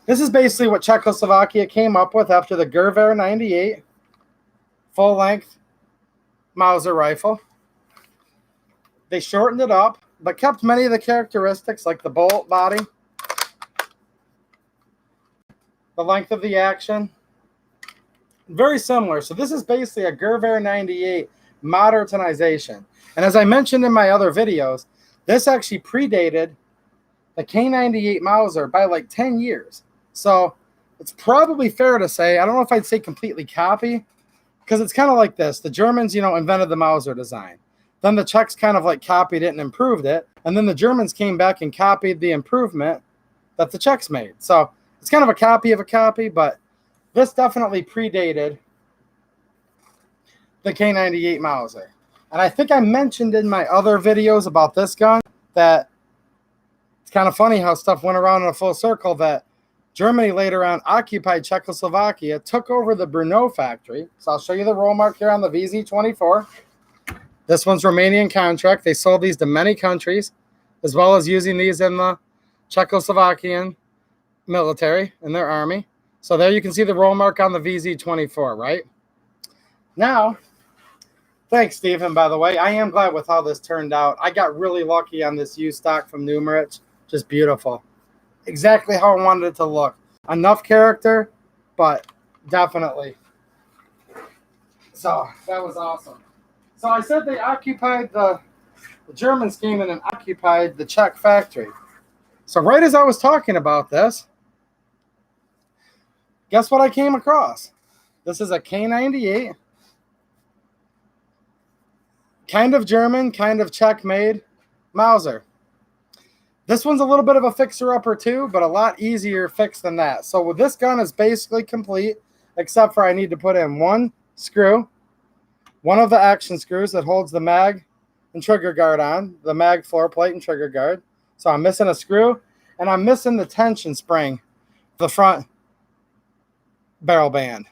this is basically what Czechoslovakia came up with after the Gurkha 98 full-length Mauser rifle. They shortened it up, but kept many of the characteristics like the bullet body, the length of the action. Very similar. So this is basically a Gurkha 98 modernization. And as I mentioned in my other videos, this actually predated the K98 Mauser by like 10 years. So it's probably fair to say, I don't know if I'd say completely copy, because it's kind of like this. The Germans, invented the Mauser design. Then the Czechs kind of like copied it and improved it. And then the Germans came back and copied the improvement that the Czechs made. So it's kind of a copy of a copy, but this definitely predated the K98 Mauser. And I think I mentioned in my other videos about this gun that it's kind of funny how stuff went around in a full circle, that Germany later on occupied Czechoslovakia, took over the Brno factory. So I'll show you the roll mark here on the VZ24. This one's Romanian contract. They sold these to many countries, as well as using these in the Czechoslovakian military, in their army. So there you can see the roll mark on the VZ24, right? Now, thanks, Stephen, by the way. I am glad with how this turned out. I got really lucky on this used stock from Numerich. Just beautiful. Exactly how I wanted it to look. Enough character, but definitely. So that was awesome. So I said they occupied the Germans came in and occupied the Czech factory. So right as I was talking about this, guess what I came across? This is a K98. Kind of German, kind of Czech made Mauser. This one's a little bit of a fixer-upper too, but a lot easier fix than that. So this gun is basically complete, except for I need to put in one screw, one of the action screws that holds the mag and trigger guard on, the mag floor plate and trigger guard. So I'm missing a screw, and I'm missing the tension spring, the front barrel band.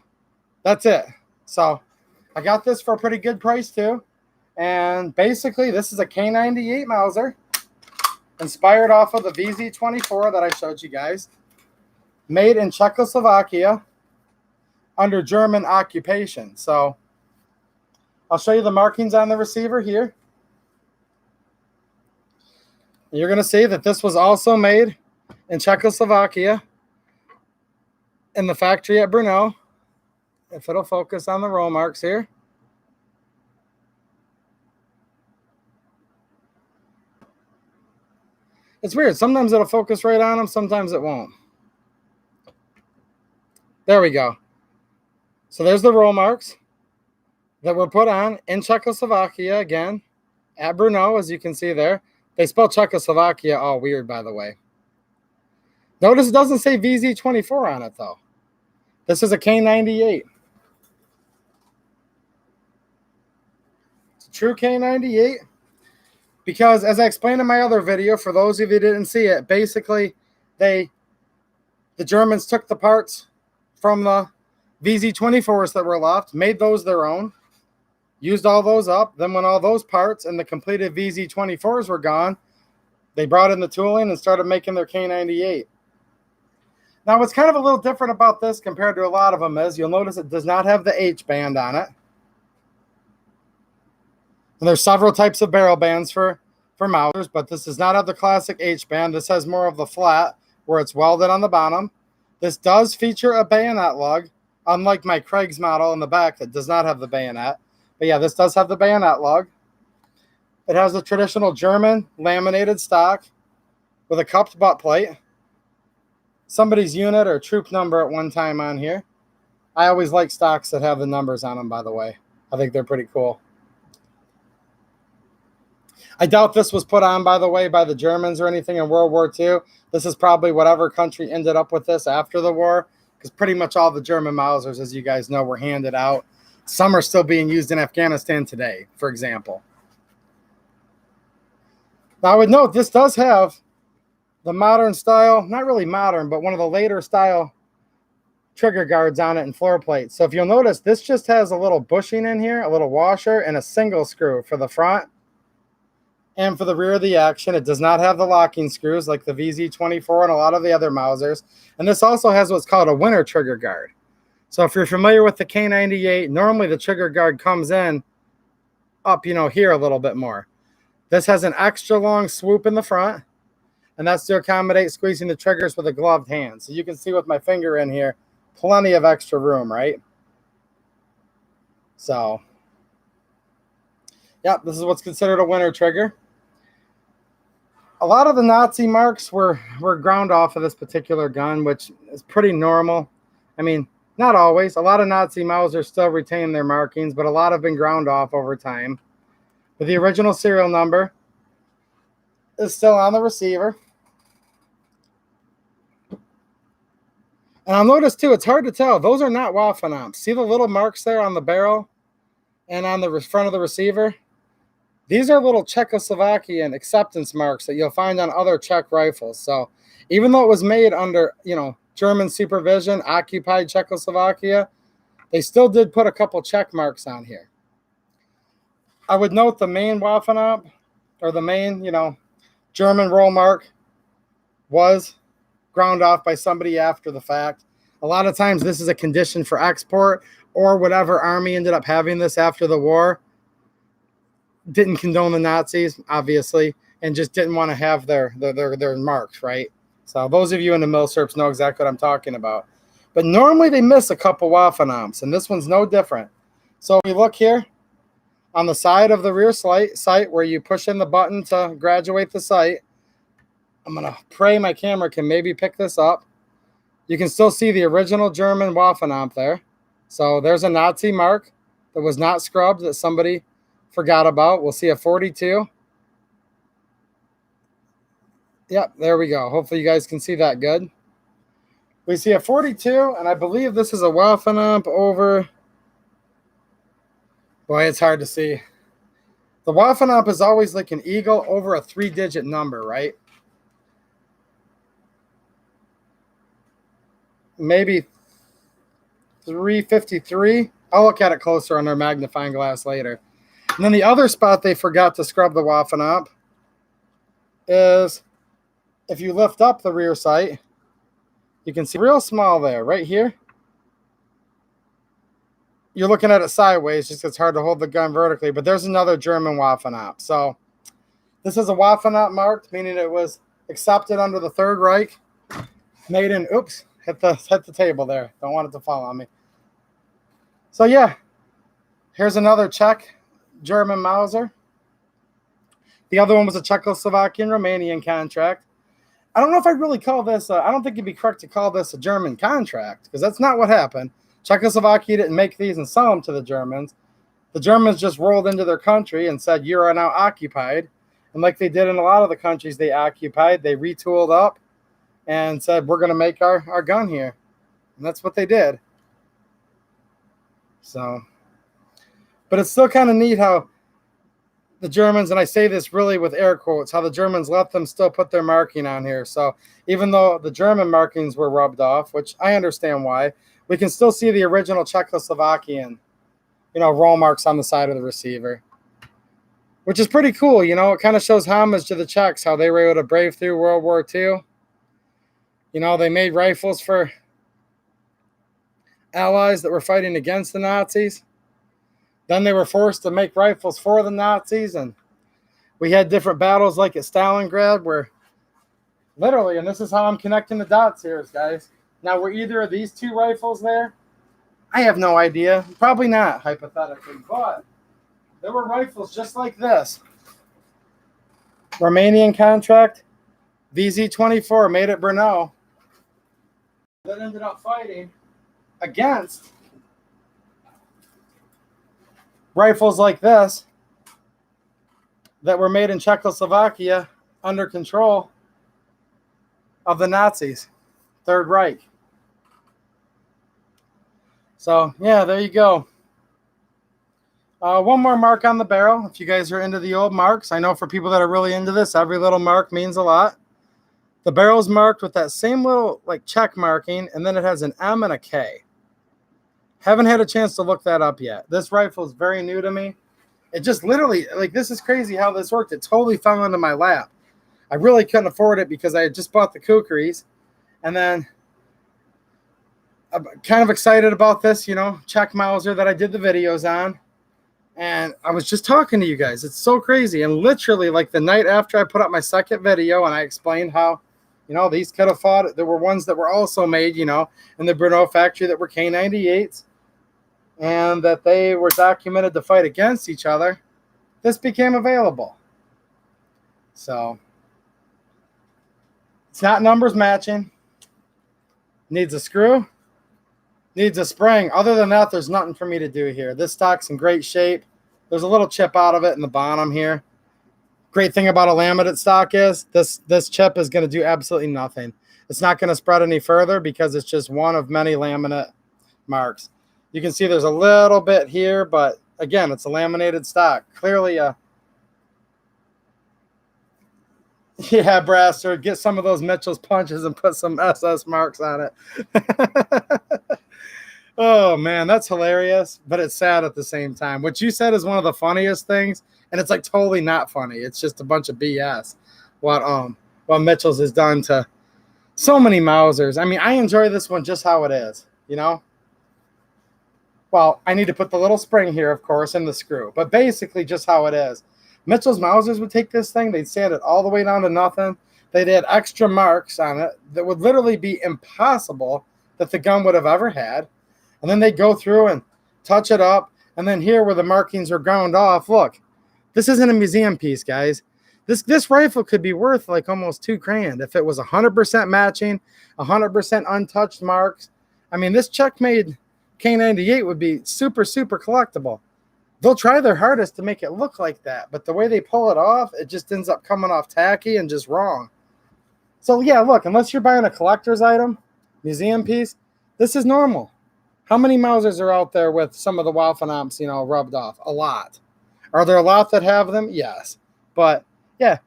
That's it. So I got this for a pretty good price too. And basically this is a K98 Mauser, inspired off of the VZ24 that I showed you guys, made in Czechoslovakia under German occupation. So I'll show you the markings on the receiver here. You're going to see that this was also made in Czechoslovakia in the factory at Brno. If it'll focus on the roll marks here. It's weird. Sometimes it'll focus right on them. Sometimes it won't. There we go. So there's the roll marks that were put on in Czechoslovakia again at Brno, as you can see there. They spell Czechoslovakia all weird, by the way. Notice it doesn't say VZ24 on it, though. This is a K98. It's a true K98. Because as I explained in my other video, for those of you who didn't see it, basically the Germans took the parts from the VZ24s that were left, made those their own, used all those up. Then when all those parts and the completed VZ24s were gone, They brought in the tooling and started making their K98. Now, what's kind of a little different about this compared to a lot of them is you'll notice it does not have the H band on it. And there's several types of barrel bands for Mausers, but this does not have the classic H band. This has more of the flat where it's welded on the bottom. This does feature a bayonet lug, unlike my Craig's model in the back that does not have the bayonet. But yeah, this does have the bayonet lug. It has a traditional German laminated stock with a cupped butt plate. Somebody's unit or troop number at one time on here. I always like stocks that have the numbers on them, by the way. I think they're pretty cool. I doubt this was put on, by the way, by the Germans or anything in World War II. This is probably whatever country ended up with this after the war, because pretty much all the German Mausers, as you guys know, were handed out. Some are still being used in Afghanistan today, for example. Now, I would note this does have the modern style, not really modern, but one of the later style trigger guards on it and floor plates. So if you'll notice, this just has a little bushing in here, a little washer, and a single screw for the front. And for the rear of the action, it does not have the locking screws like the VZ24 and a lot of the other Mausers. And this also has what's called a winter trigger guard. So if you're familiar with the K98, normally the trigger guard comes in up, here a little bit more. This has an extra long swoop in the front, and that's to accommodate squeezing the triggers with a gloved hand. So you can see with my finger in here, plenty of extra room, right? So, yeah, this is what's considered a winter trigger. A lot of the Nazi marks were ground off of this particular gun, which is pretty normal. I mean, not always. A lot of Nazi Mausers still retain their markings, but a lot have been ground off over time. But the original serial number is still on the receiver. And I'll notice, too, it's hard to tell. Those are not Waffen-Amps. See the little marks there on the barrel and on the front of the receiver? These are little Czechoslovakian acceptance marks that you'll find on other Czech rifles. So even though it was made under, German supervision, occupied Czechoslovakia, they still did put a couple Czech marks on here. I would note the main Waffen-Amp, or the main, German roll mark was ground off by somebody after the fact. A lot of times this is a condition for export, or whatever army ended up having this after the war didn't condone the Nazis, obviously, and just didn't want to have their marks, right? So those of you in the milsurps know exactly what I'm talking about. But normally they miss a couple Waffen-Amps, and this one's no different. So if we look here on the side of the rear sight where you push in the button to graduate the sight, I'm going to pray my camera can maybe pick this up. You can still see the original German Waffen-Amp there. So there's a Nazi mark that was not scrubbed that somebody forgot about. We'll see a 42. Yep, there we go. Hopefully you guys can see that good. We see a 42, and I believe this is a Waffen-Amp over. Boy, it's hard to see. The Waffen-Amp is always like an eagle over a 3-digit number, right? Maybe 353. I'll look at it closer under magnifying glass later. And then the other spot they forgot to scrub the Waffen-Amp is if you lift up the rear sight, you can see real small there, right here. You're looking at it sideways, just it's hard to hold the gun vertically, but there's another German Waffen-Amp. So this is a Waffen-Amp marked, meaning it was accepted under the Third Reich, made in, oops, hit the table there. Don't want it to fall on me. So yeah, here's another Czech German Mauser. The other one was a Czechoslovakian Romanian contract. I don't know if I'd really call this, I don't think it'd be correct to call this a German contract, because that's not what happened. Czechoslovakia didn't make these and sell them to the Germans. The Germans just rolled into their country and said, you are now occupied. And like they did in a lot of the countries they occupied, they retooled up and said, we're going to make our gun here. And that's what they did. So, but it's still kind of neat how the Germans, and I say this really with air quotes, how the Germans let them still put their marking on here. So even though the German markings were rubbed off, which I understand why, we can still see the original Czechoslovakian, roll marks on the side of the receiver. which is pretty cool. You know, it kind of shows homage to the Czechs, how they were able to brave through World War II. You know, they made rifles for allies that were fighting against the Nazis. Then they were forced to make rifles for the Nazis, and we had different battles like at Stalingrad where literally, and this is how I'm connecting the dots here, guys. Now, were either of these two rifles there? I have no idea. Probably not, hypothetically, but there were rifles just like this. Romanian contract, VZ-24 made at Brno, that ended up fighting against rifles like this that were made in Czechoslovakia under control of the Nazis, Third Reich. So, yeah, there you go. One more mark on the barrel, if you guys are into the old marks. I know for people that are really into this, every little mark means a lot. The barrel is marked with that same little like check marking, and then it has an M and a K. Haven't had a chance to look that up yet. This rifle is very new to me. It just literally, like, this is crazy how this worked. It totally fell into my lap. I really couldn't afford it because I had just bought the Kukuris, and then I'm kind of excited about this, you know, Czech Mauser that I did the videos on. And I was just talking to you guys. It's so crazy. And literally, like the night after I put up my second video and I explained how, you know, these could have fought. There were ones that were also made, you know, in the Brno factory that were K98s. And that they were documented to fight against each other. This became available. So, it's not numbers matching. Needs a screw. Needs a spring. Other than that, there's nothing for me to do here. This stock's in great shape. There's a little chip out of it in the bottom here. Great thing about a laminate stock is this chip is going to do absolutely nothing. It's not going to spread any further because it's just one of many laminate marks. You can see there's a little bit here, but again, it's a laminated stock. Clearly, yeah, Brasser, get some of those Mitchell's punches and put some SS marks on it. Oh, man, that's hilarious, but it's sad at the same time. What you said is one of the funniest things, and it's like totally not funny. It's just a bunch of BS what Mitchell's has done to so many Mausers. I mean, I enjoy this one just how it is, you know? Well, I need to put the little spring here, of course, and the screw, but basically just how it is. Mitchell's Mausers would take this thing, they'd sand it all the way down to nothing. They'd add extra marks on it that would literally be impossible that the gun would have ever had. And then they go through and touch it up. And then here where the markings are ground off, look, this isn't a museum piece, guys. This rifle could be worth like almost $2,000 if it was 100% matching, 100% untouched marks. I mean, this Czech-made K98 would be super, super collectible. They'll try their hardest to make it look like that, but the way they pull it off, it just ends up coming off tacky and just wrong. So, yeah, look, unless you're buying a collector's item, museum piece, this is normal. How many Mausers are out there with some of the Waffen-Amps, you know, rubbed off? A lot. Are there a lot that have them? Yes. But, yeah,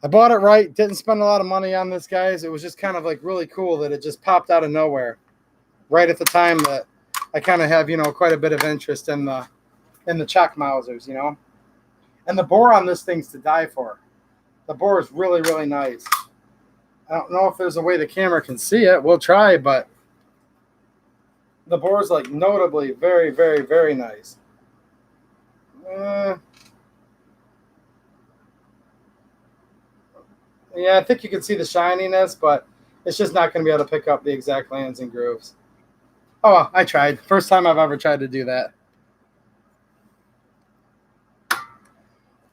I bought it right. Didn't spend a lot of money on this, guys. It was just kind of like really cool that it just popped out of nowhere right at the time that I kind of have, you know, quite a bit of interest in the Czech Mausers, you know. And the bore on this thing's to die for. The bore is really, really nice. I don't know if there's a way the camera can see it. We'll try, but the bore is like notably very, very, very nice. Yeah, I think you can see the shininess, but it's just not going to be able to pick up the exact lands and grooves. Oh, well, I tried. First time I've ever tried to do that.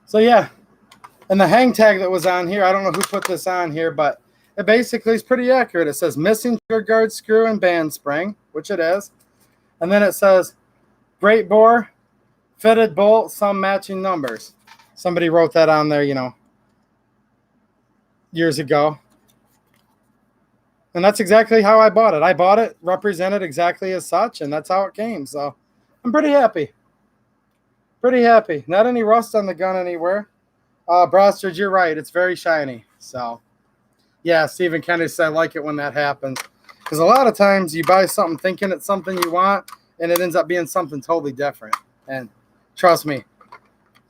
So, yeah. And the hang tag that was on here, I don't know who put this on here, but it basically is pretty accurate. It says missing trigger guard screw and band spring, which it is. And then it says great bore, fitted bolt, some matching numbers. Somebody wrote that on there, you know, years ago. And that's exactly how I bought it. I bought it represented exactly as such, and that's how it came. So I'm pretty happy. Pretty happy. Not any rust on the gun anywhere. Brastard, you're right. It's very shiny. So, yeah, Stephen Kennedy said I like it when that happens. Because a lot of times you buy something thinking it's something you want, and it ends up being something totally different. And trust me,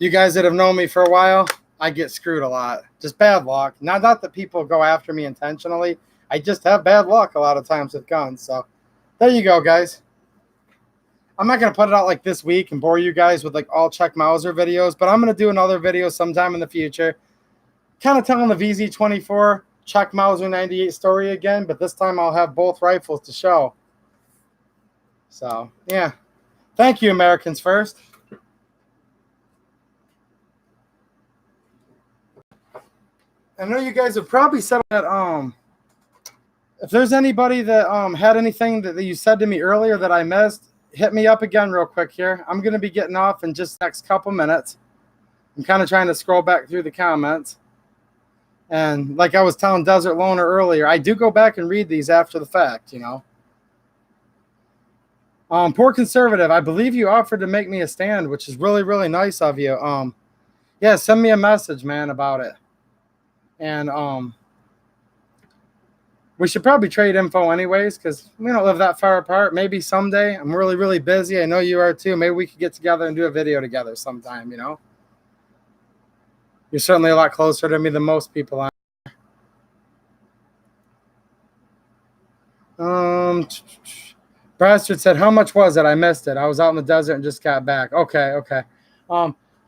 You guys that have known me for a while, I get screwed a lot. Just bad luck. Not that people go after me intentionally. I just have bad luck a lot of times with guns. So there you go, guys. I'm not going to put it out like this week and bore you guys with like all Czech Mauser videos, but I'm going to do another video sometime in the future, kind of telling the VZ24 Czech Mauser 98 story again, but this time I'll have both rifles to show. So, yeah. Thank you, Americans First. I know you guys have probably said that if there's anybody that had anything that you said to me earlier that I missed, hit me up again real quick here. I'm going to be getting off in just the next couple minutes. I'm kind of trying to scroll back through the comments. And like I was telling Desert Loner earlier, I do go back and read these after the fact, you know. Poor Conservative, I believe you offered to make me a stand, which is really, really nice of you. Yeah, send me a message, man, about it. And we should probably trade info anyways, because we don't live that far apart. Maybe someday. I'm really, really busy. I know you are too. Maybe we could get together and do a video together sometime, you know. You're certainly a lot closer to me than most people are. Bastard said, how much was it? I missed it. I was out in the desert and just got back. Okay.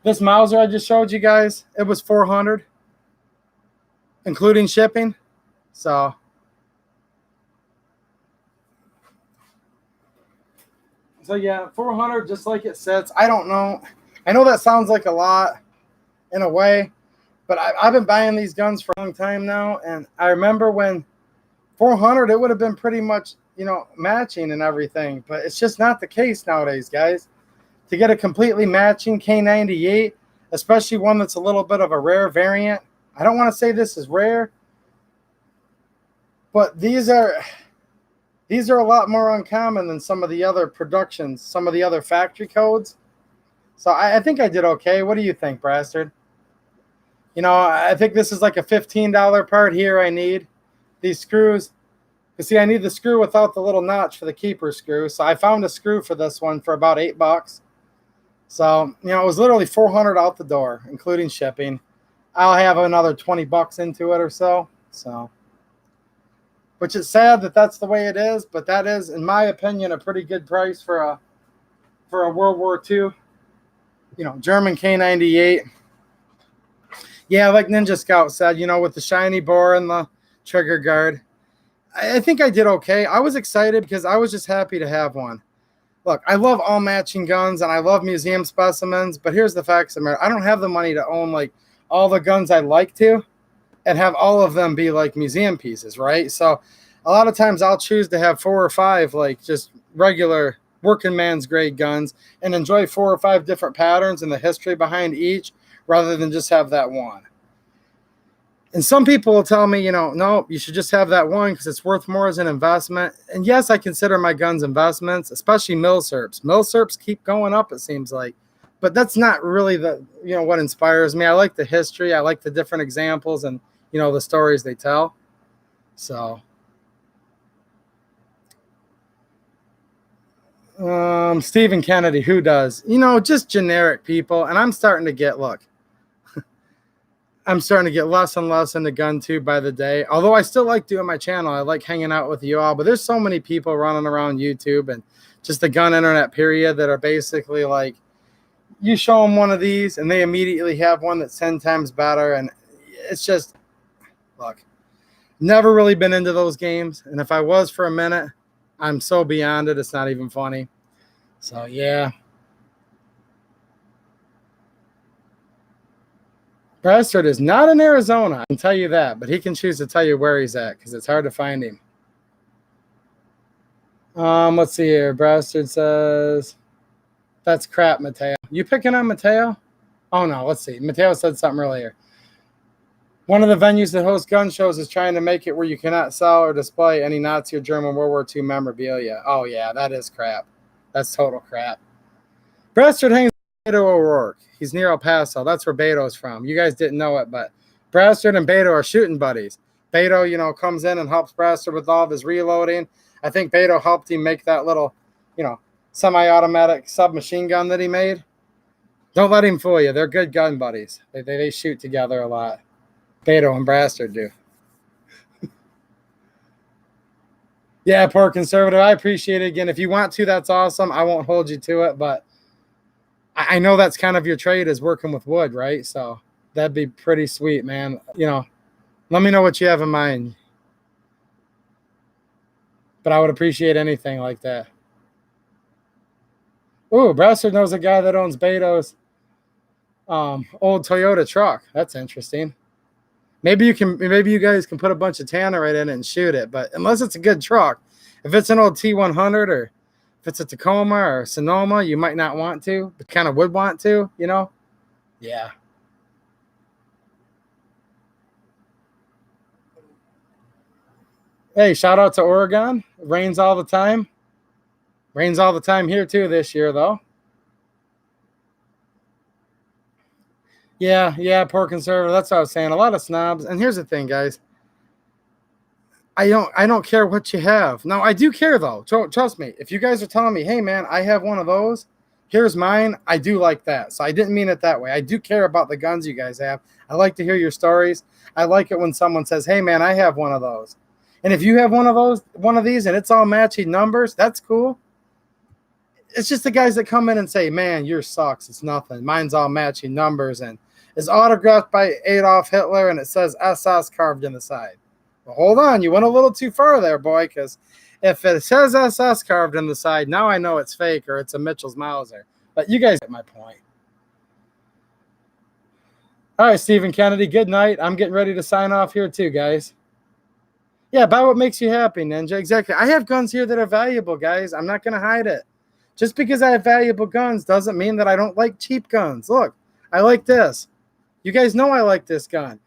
This Mauser I just showed you guys, it was $400, including shipping. So yeah, $400, just like it sits. I don't know. I know that sounds like a lot in a way, but I've been buying these guns for a long time now, and I remember when $400, it would have been pretty much, you know, matching and everything, but it's just not the case nowadays, guys. To get a completely matching K98, especially one that's a little bit of a rare variant. I don't want to say this is rare, but these are a lot more uncommon than some of the other productions, some of the other factory codes. So I think I did okay. What do you think, Bastard? You know, I think this is like a $15 part here I need. These screws. You see, I need the screw without the little notch for the keeper screw. So I found a screw for this one for about $8. So, you know, it was literally $400 out the door, including shipping. I'll have another $20 into it or so. So, which is sad that that's the way it is, but that is, in my opinion, a pretty good price for a World War II, you know, German K98. Yeah, like Ninja Scout said, you know, with the shiny bore and the trigger guard. I think I did okay. I was excited because I was just happy to have one. Look, I love all matching guns and I love museum specimens, but here's the facts, America. I don't have the money to own like all the guns I'd like to and have all of them be like museum pieces, right? So a lot of times I'll choose to have 4 or 5 like just regular working man's grade guns and enjoy 4 or 5 different patterns and the history behind each rather than just have that one. And some people will tell me, you know, no, you should just have that one because it's worth more as an investment. And yes, I consider my guns investments, especially milsurps. Milsurps keep going up, it seems like. But that's not really the, you know, what inspires me. I like the history. I like the different examples and, you know, the stories they tell. So, Stephen Kennedy, who does? You know, just generic people. And I'm starting to get, look, I'm starting to get less and less into GunTube by the day. Although I still like doing my channel. I like hanging out with you all. But there's so many people running around YouTube and just the gun internet period that are basically like, you show them one of these and they immediately have one that's 10 times better. And it's just, look, never really been into those games. And if I was for a minute, I'm so beyond it. It's not even funny. So, yeah. Bradford is not in Arizona, I can tell you that, but he can choose to tell you where he's at because it's hard to find him. Let's see here. Bradford says, that's crap, Mateo. You picking on Mateo? Oh, no, let's see. Mateo said something earlier. One of the venues that hosts gun shows is trying to make it where you cannot sell or display any Nazi or German World War II memorabilia. Oh, yeah, that is crap. That's total crap. Bradford hangs Beto O'Rourke. He's near El Paso. That's where Beto's from. You guys didn't know it, but Bradford and Beto are shooting buddies. Beto, you know, comes in and helps Bradford with all of his reloading. I think Beto helped him make that little, you know, semi-automatic submachine gun that he made. Don't let him fool you. They're good gun buddies. They shoot together a lot. Beto and Brastard do. Yeah, poor conservative. I appreciate it. Again, if you want to, that's awesome. I won't hold you to it, but I know that's kind of your trade is working with wood, right? So that'd be pretty sweet, man. You know, let me know what you have in mind. But I would appreciate anything like that. Ooh, Brastard knows a guy that owns Beto's old Toyota truck. That's interesting. Maybe you guys can put a bunch of tannerite in it and shoot it. But unless it's a good truck, if it's an old T100 or if it's a Tacoma or Sonoma, you might not want to, but kind of would want to, you know? Yeah. Hey, shout out to Oregon. It rains all the time. Rains all the time here too this year, though. Yeah, poor conservative. That's what I was saying. A lot of snobs. And here's the thing, guys. I don't care what you have. No, I do care though. Trust me. If you guys are telling me, hey man, I have one of those, here's mine. I do like that. So I didn't mean it that way. I do care about the guns you guys have. I like to hear your stories. I like it when someone says, hey man, I have one of those. And if you have one of these, and it's all matching numbers, that's cool. It's just the guys that come in and say, man, yours sucks. It's nothing. Mine's all matching numbers and is autographed by Adolf Hitler and it says SS carved in the side. Well, hold on. You went a little too far there, boy, because if it says SS carved in the side, now I know it's fake or it's a Mitchell's Mauser. But you guys get my point. All right, Stephen Kennedy, good night. I'm getting ready to sign off here too, guys. Yeah, buy what makes you happy, Ninja. Exactly. I have guns here that are valuable, guys. I'm not going to hide it. Just because I have valuable guns doesn't mean that I don't like cheap guns. Look, I like this. You guys know I like this gun.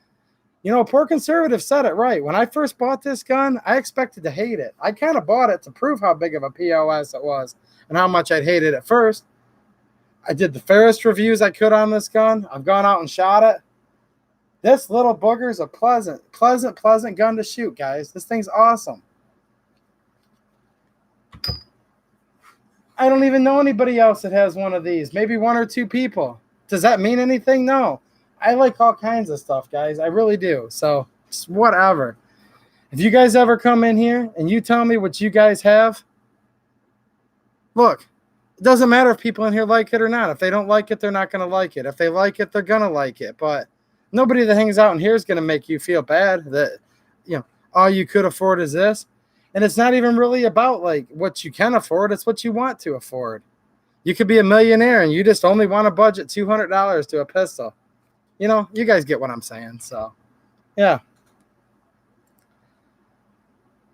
You know, poor conservative said it right. When I first bought this gun, I expected to hate it. I kind of bought it to prove how big of a POS it was and how much I'd hate it at first. I did the fairest reviews I could on this gun. I've gone out and shot it. This little booger's a pleasant gun to shoot, guys. This thing's awesome. I don't even know anybody else that has one of these. Maybe one or two people. Does that mean anything? No. I like all kinds of stuff, guys. I really do. So, just whatever. If you guys ever come in here and you tell me what you guys have, look, it doesn't matter if people in here like it or not. If they don't like it, they're not going to like it. If they like it, they're going to like it. But nobody that hangs out in here is going to make you feel bad that, you know, all you could afford is this. And it's not even really about like what you can afford. It's what you want to afford. You could be a millionaire and you just only want to budget $200 to a pistol. You know, you guys get what I'm saying. So, yeah.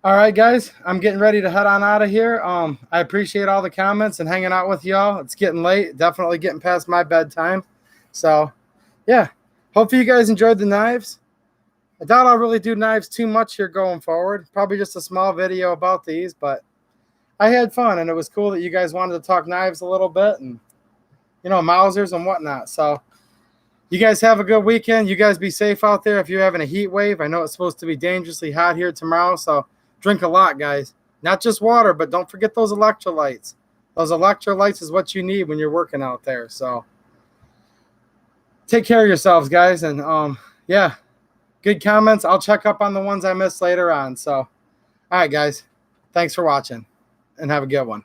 All right, guys. I'm getting ready to head on out of here. I appreciate all the comments and hanging out with y'all. It's getting late. Definitely getting past my bedtime. So, yeah. Hopefully you guys enjoyed the knives. I doubt I'll really do knives too much here going forward. Probably just a small video about these, but I had fun, and it was cool that you guys wanted to talk knives a little bit and, you know, Mausers and whatnot. So you guys have a good weekend. You guys be safe out there if you're having a heat wave. I know it's supposed to be dangerously hot here tomorrow, so drink a lot, guys. Not just water, but don't forget those electrolytes. Those electrolytes is what you need when you're working out there. So take care of yourselves, guys, and yeah. Good comments. I'll check up on the ones I missed later on. So, all right, guys. Thanks for watching, and have a good one.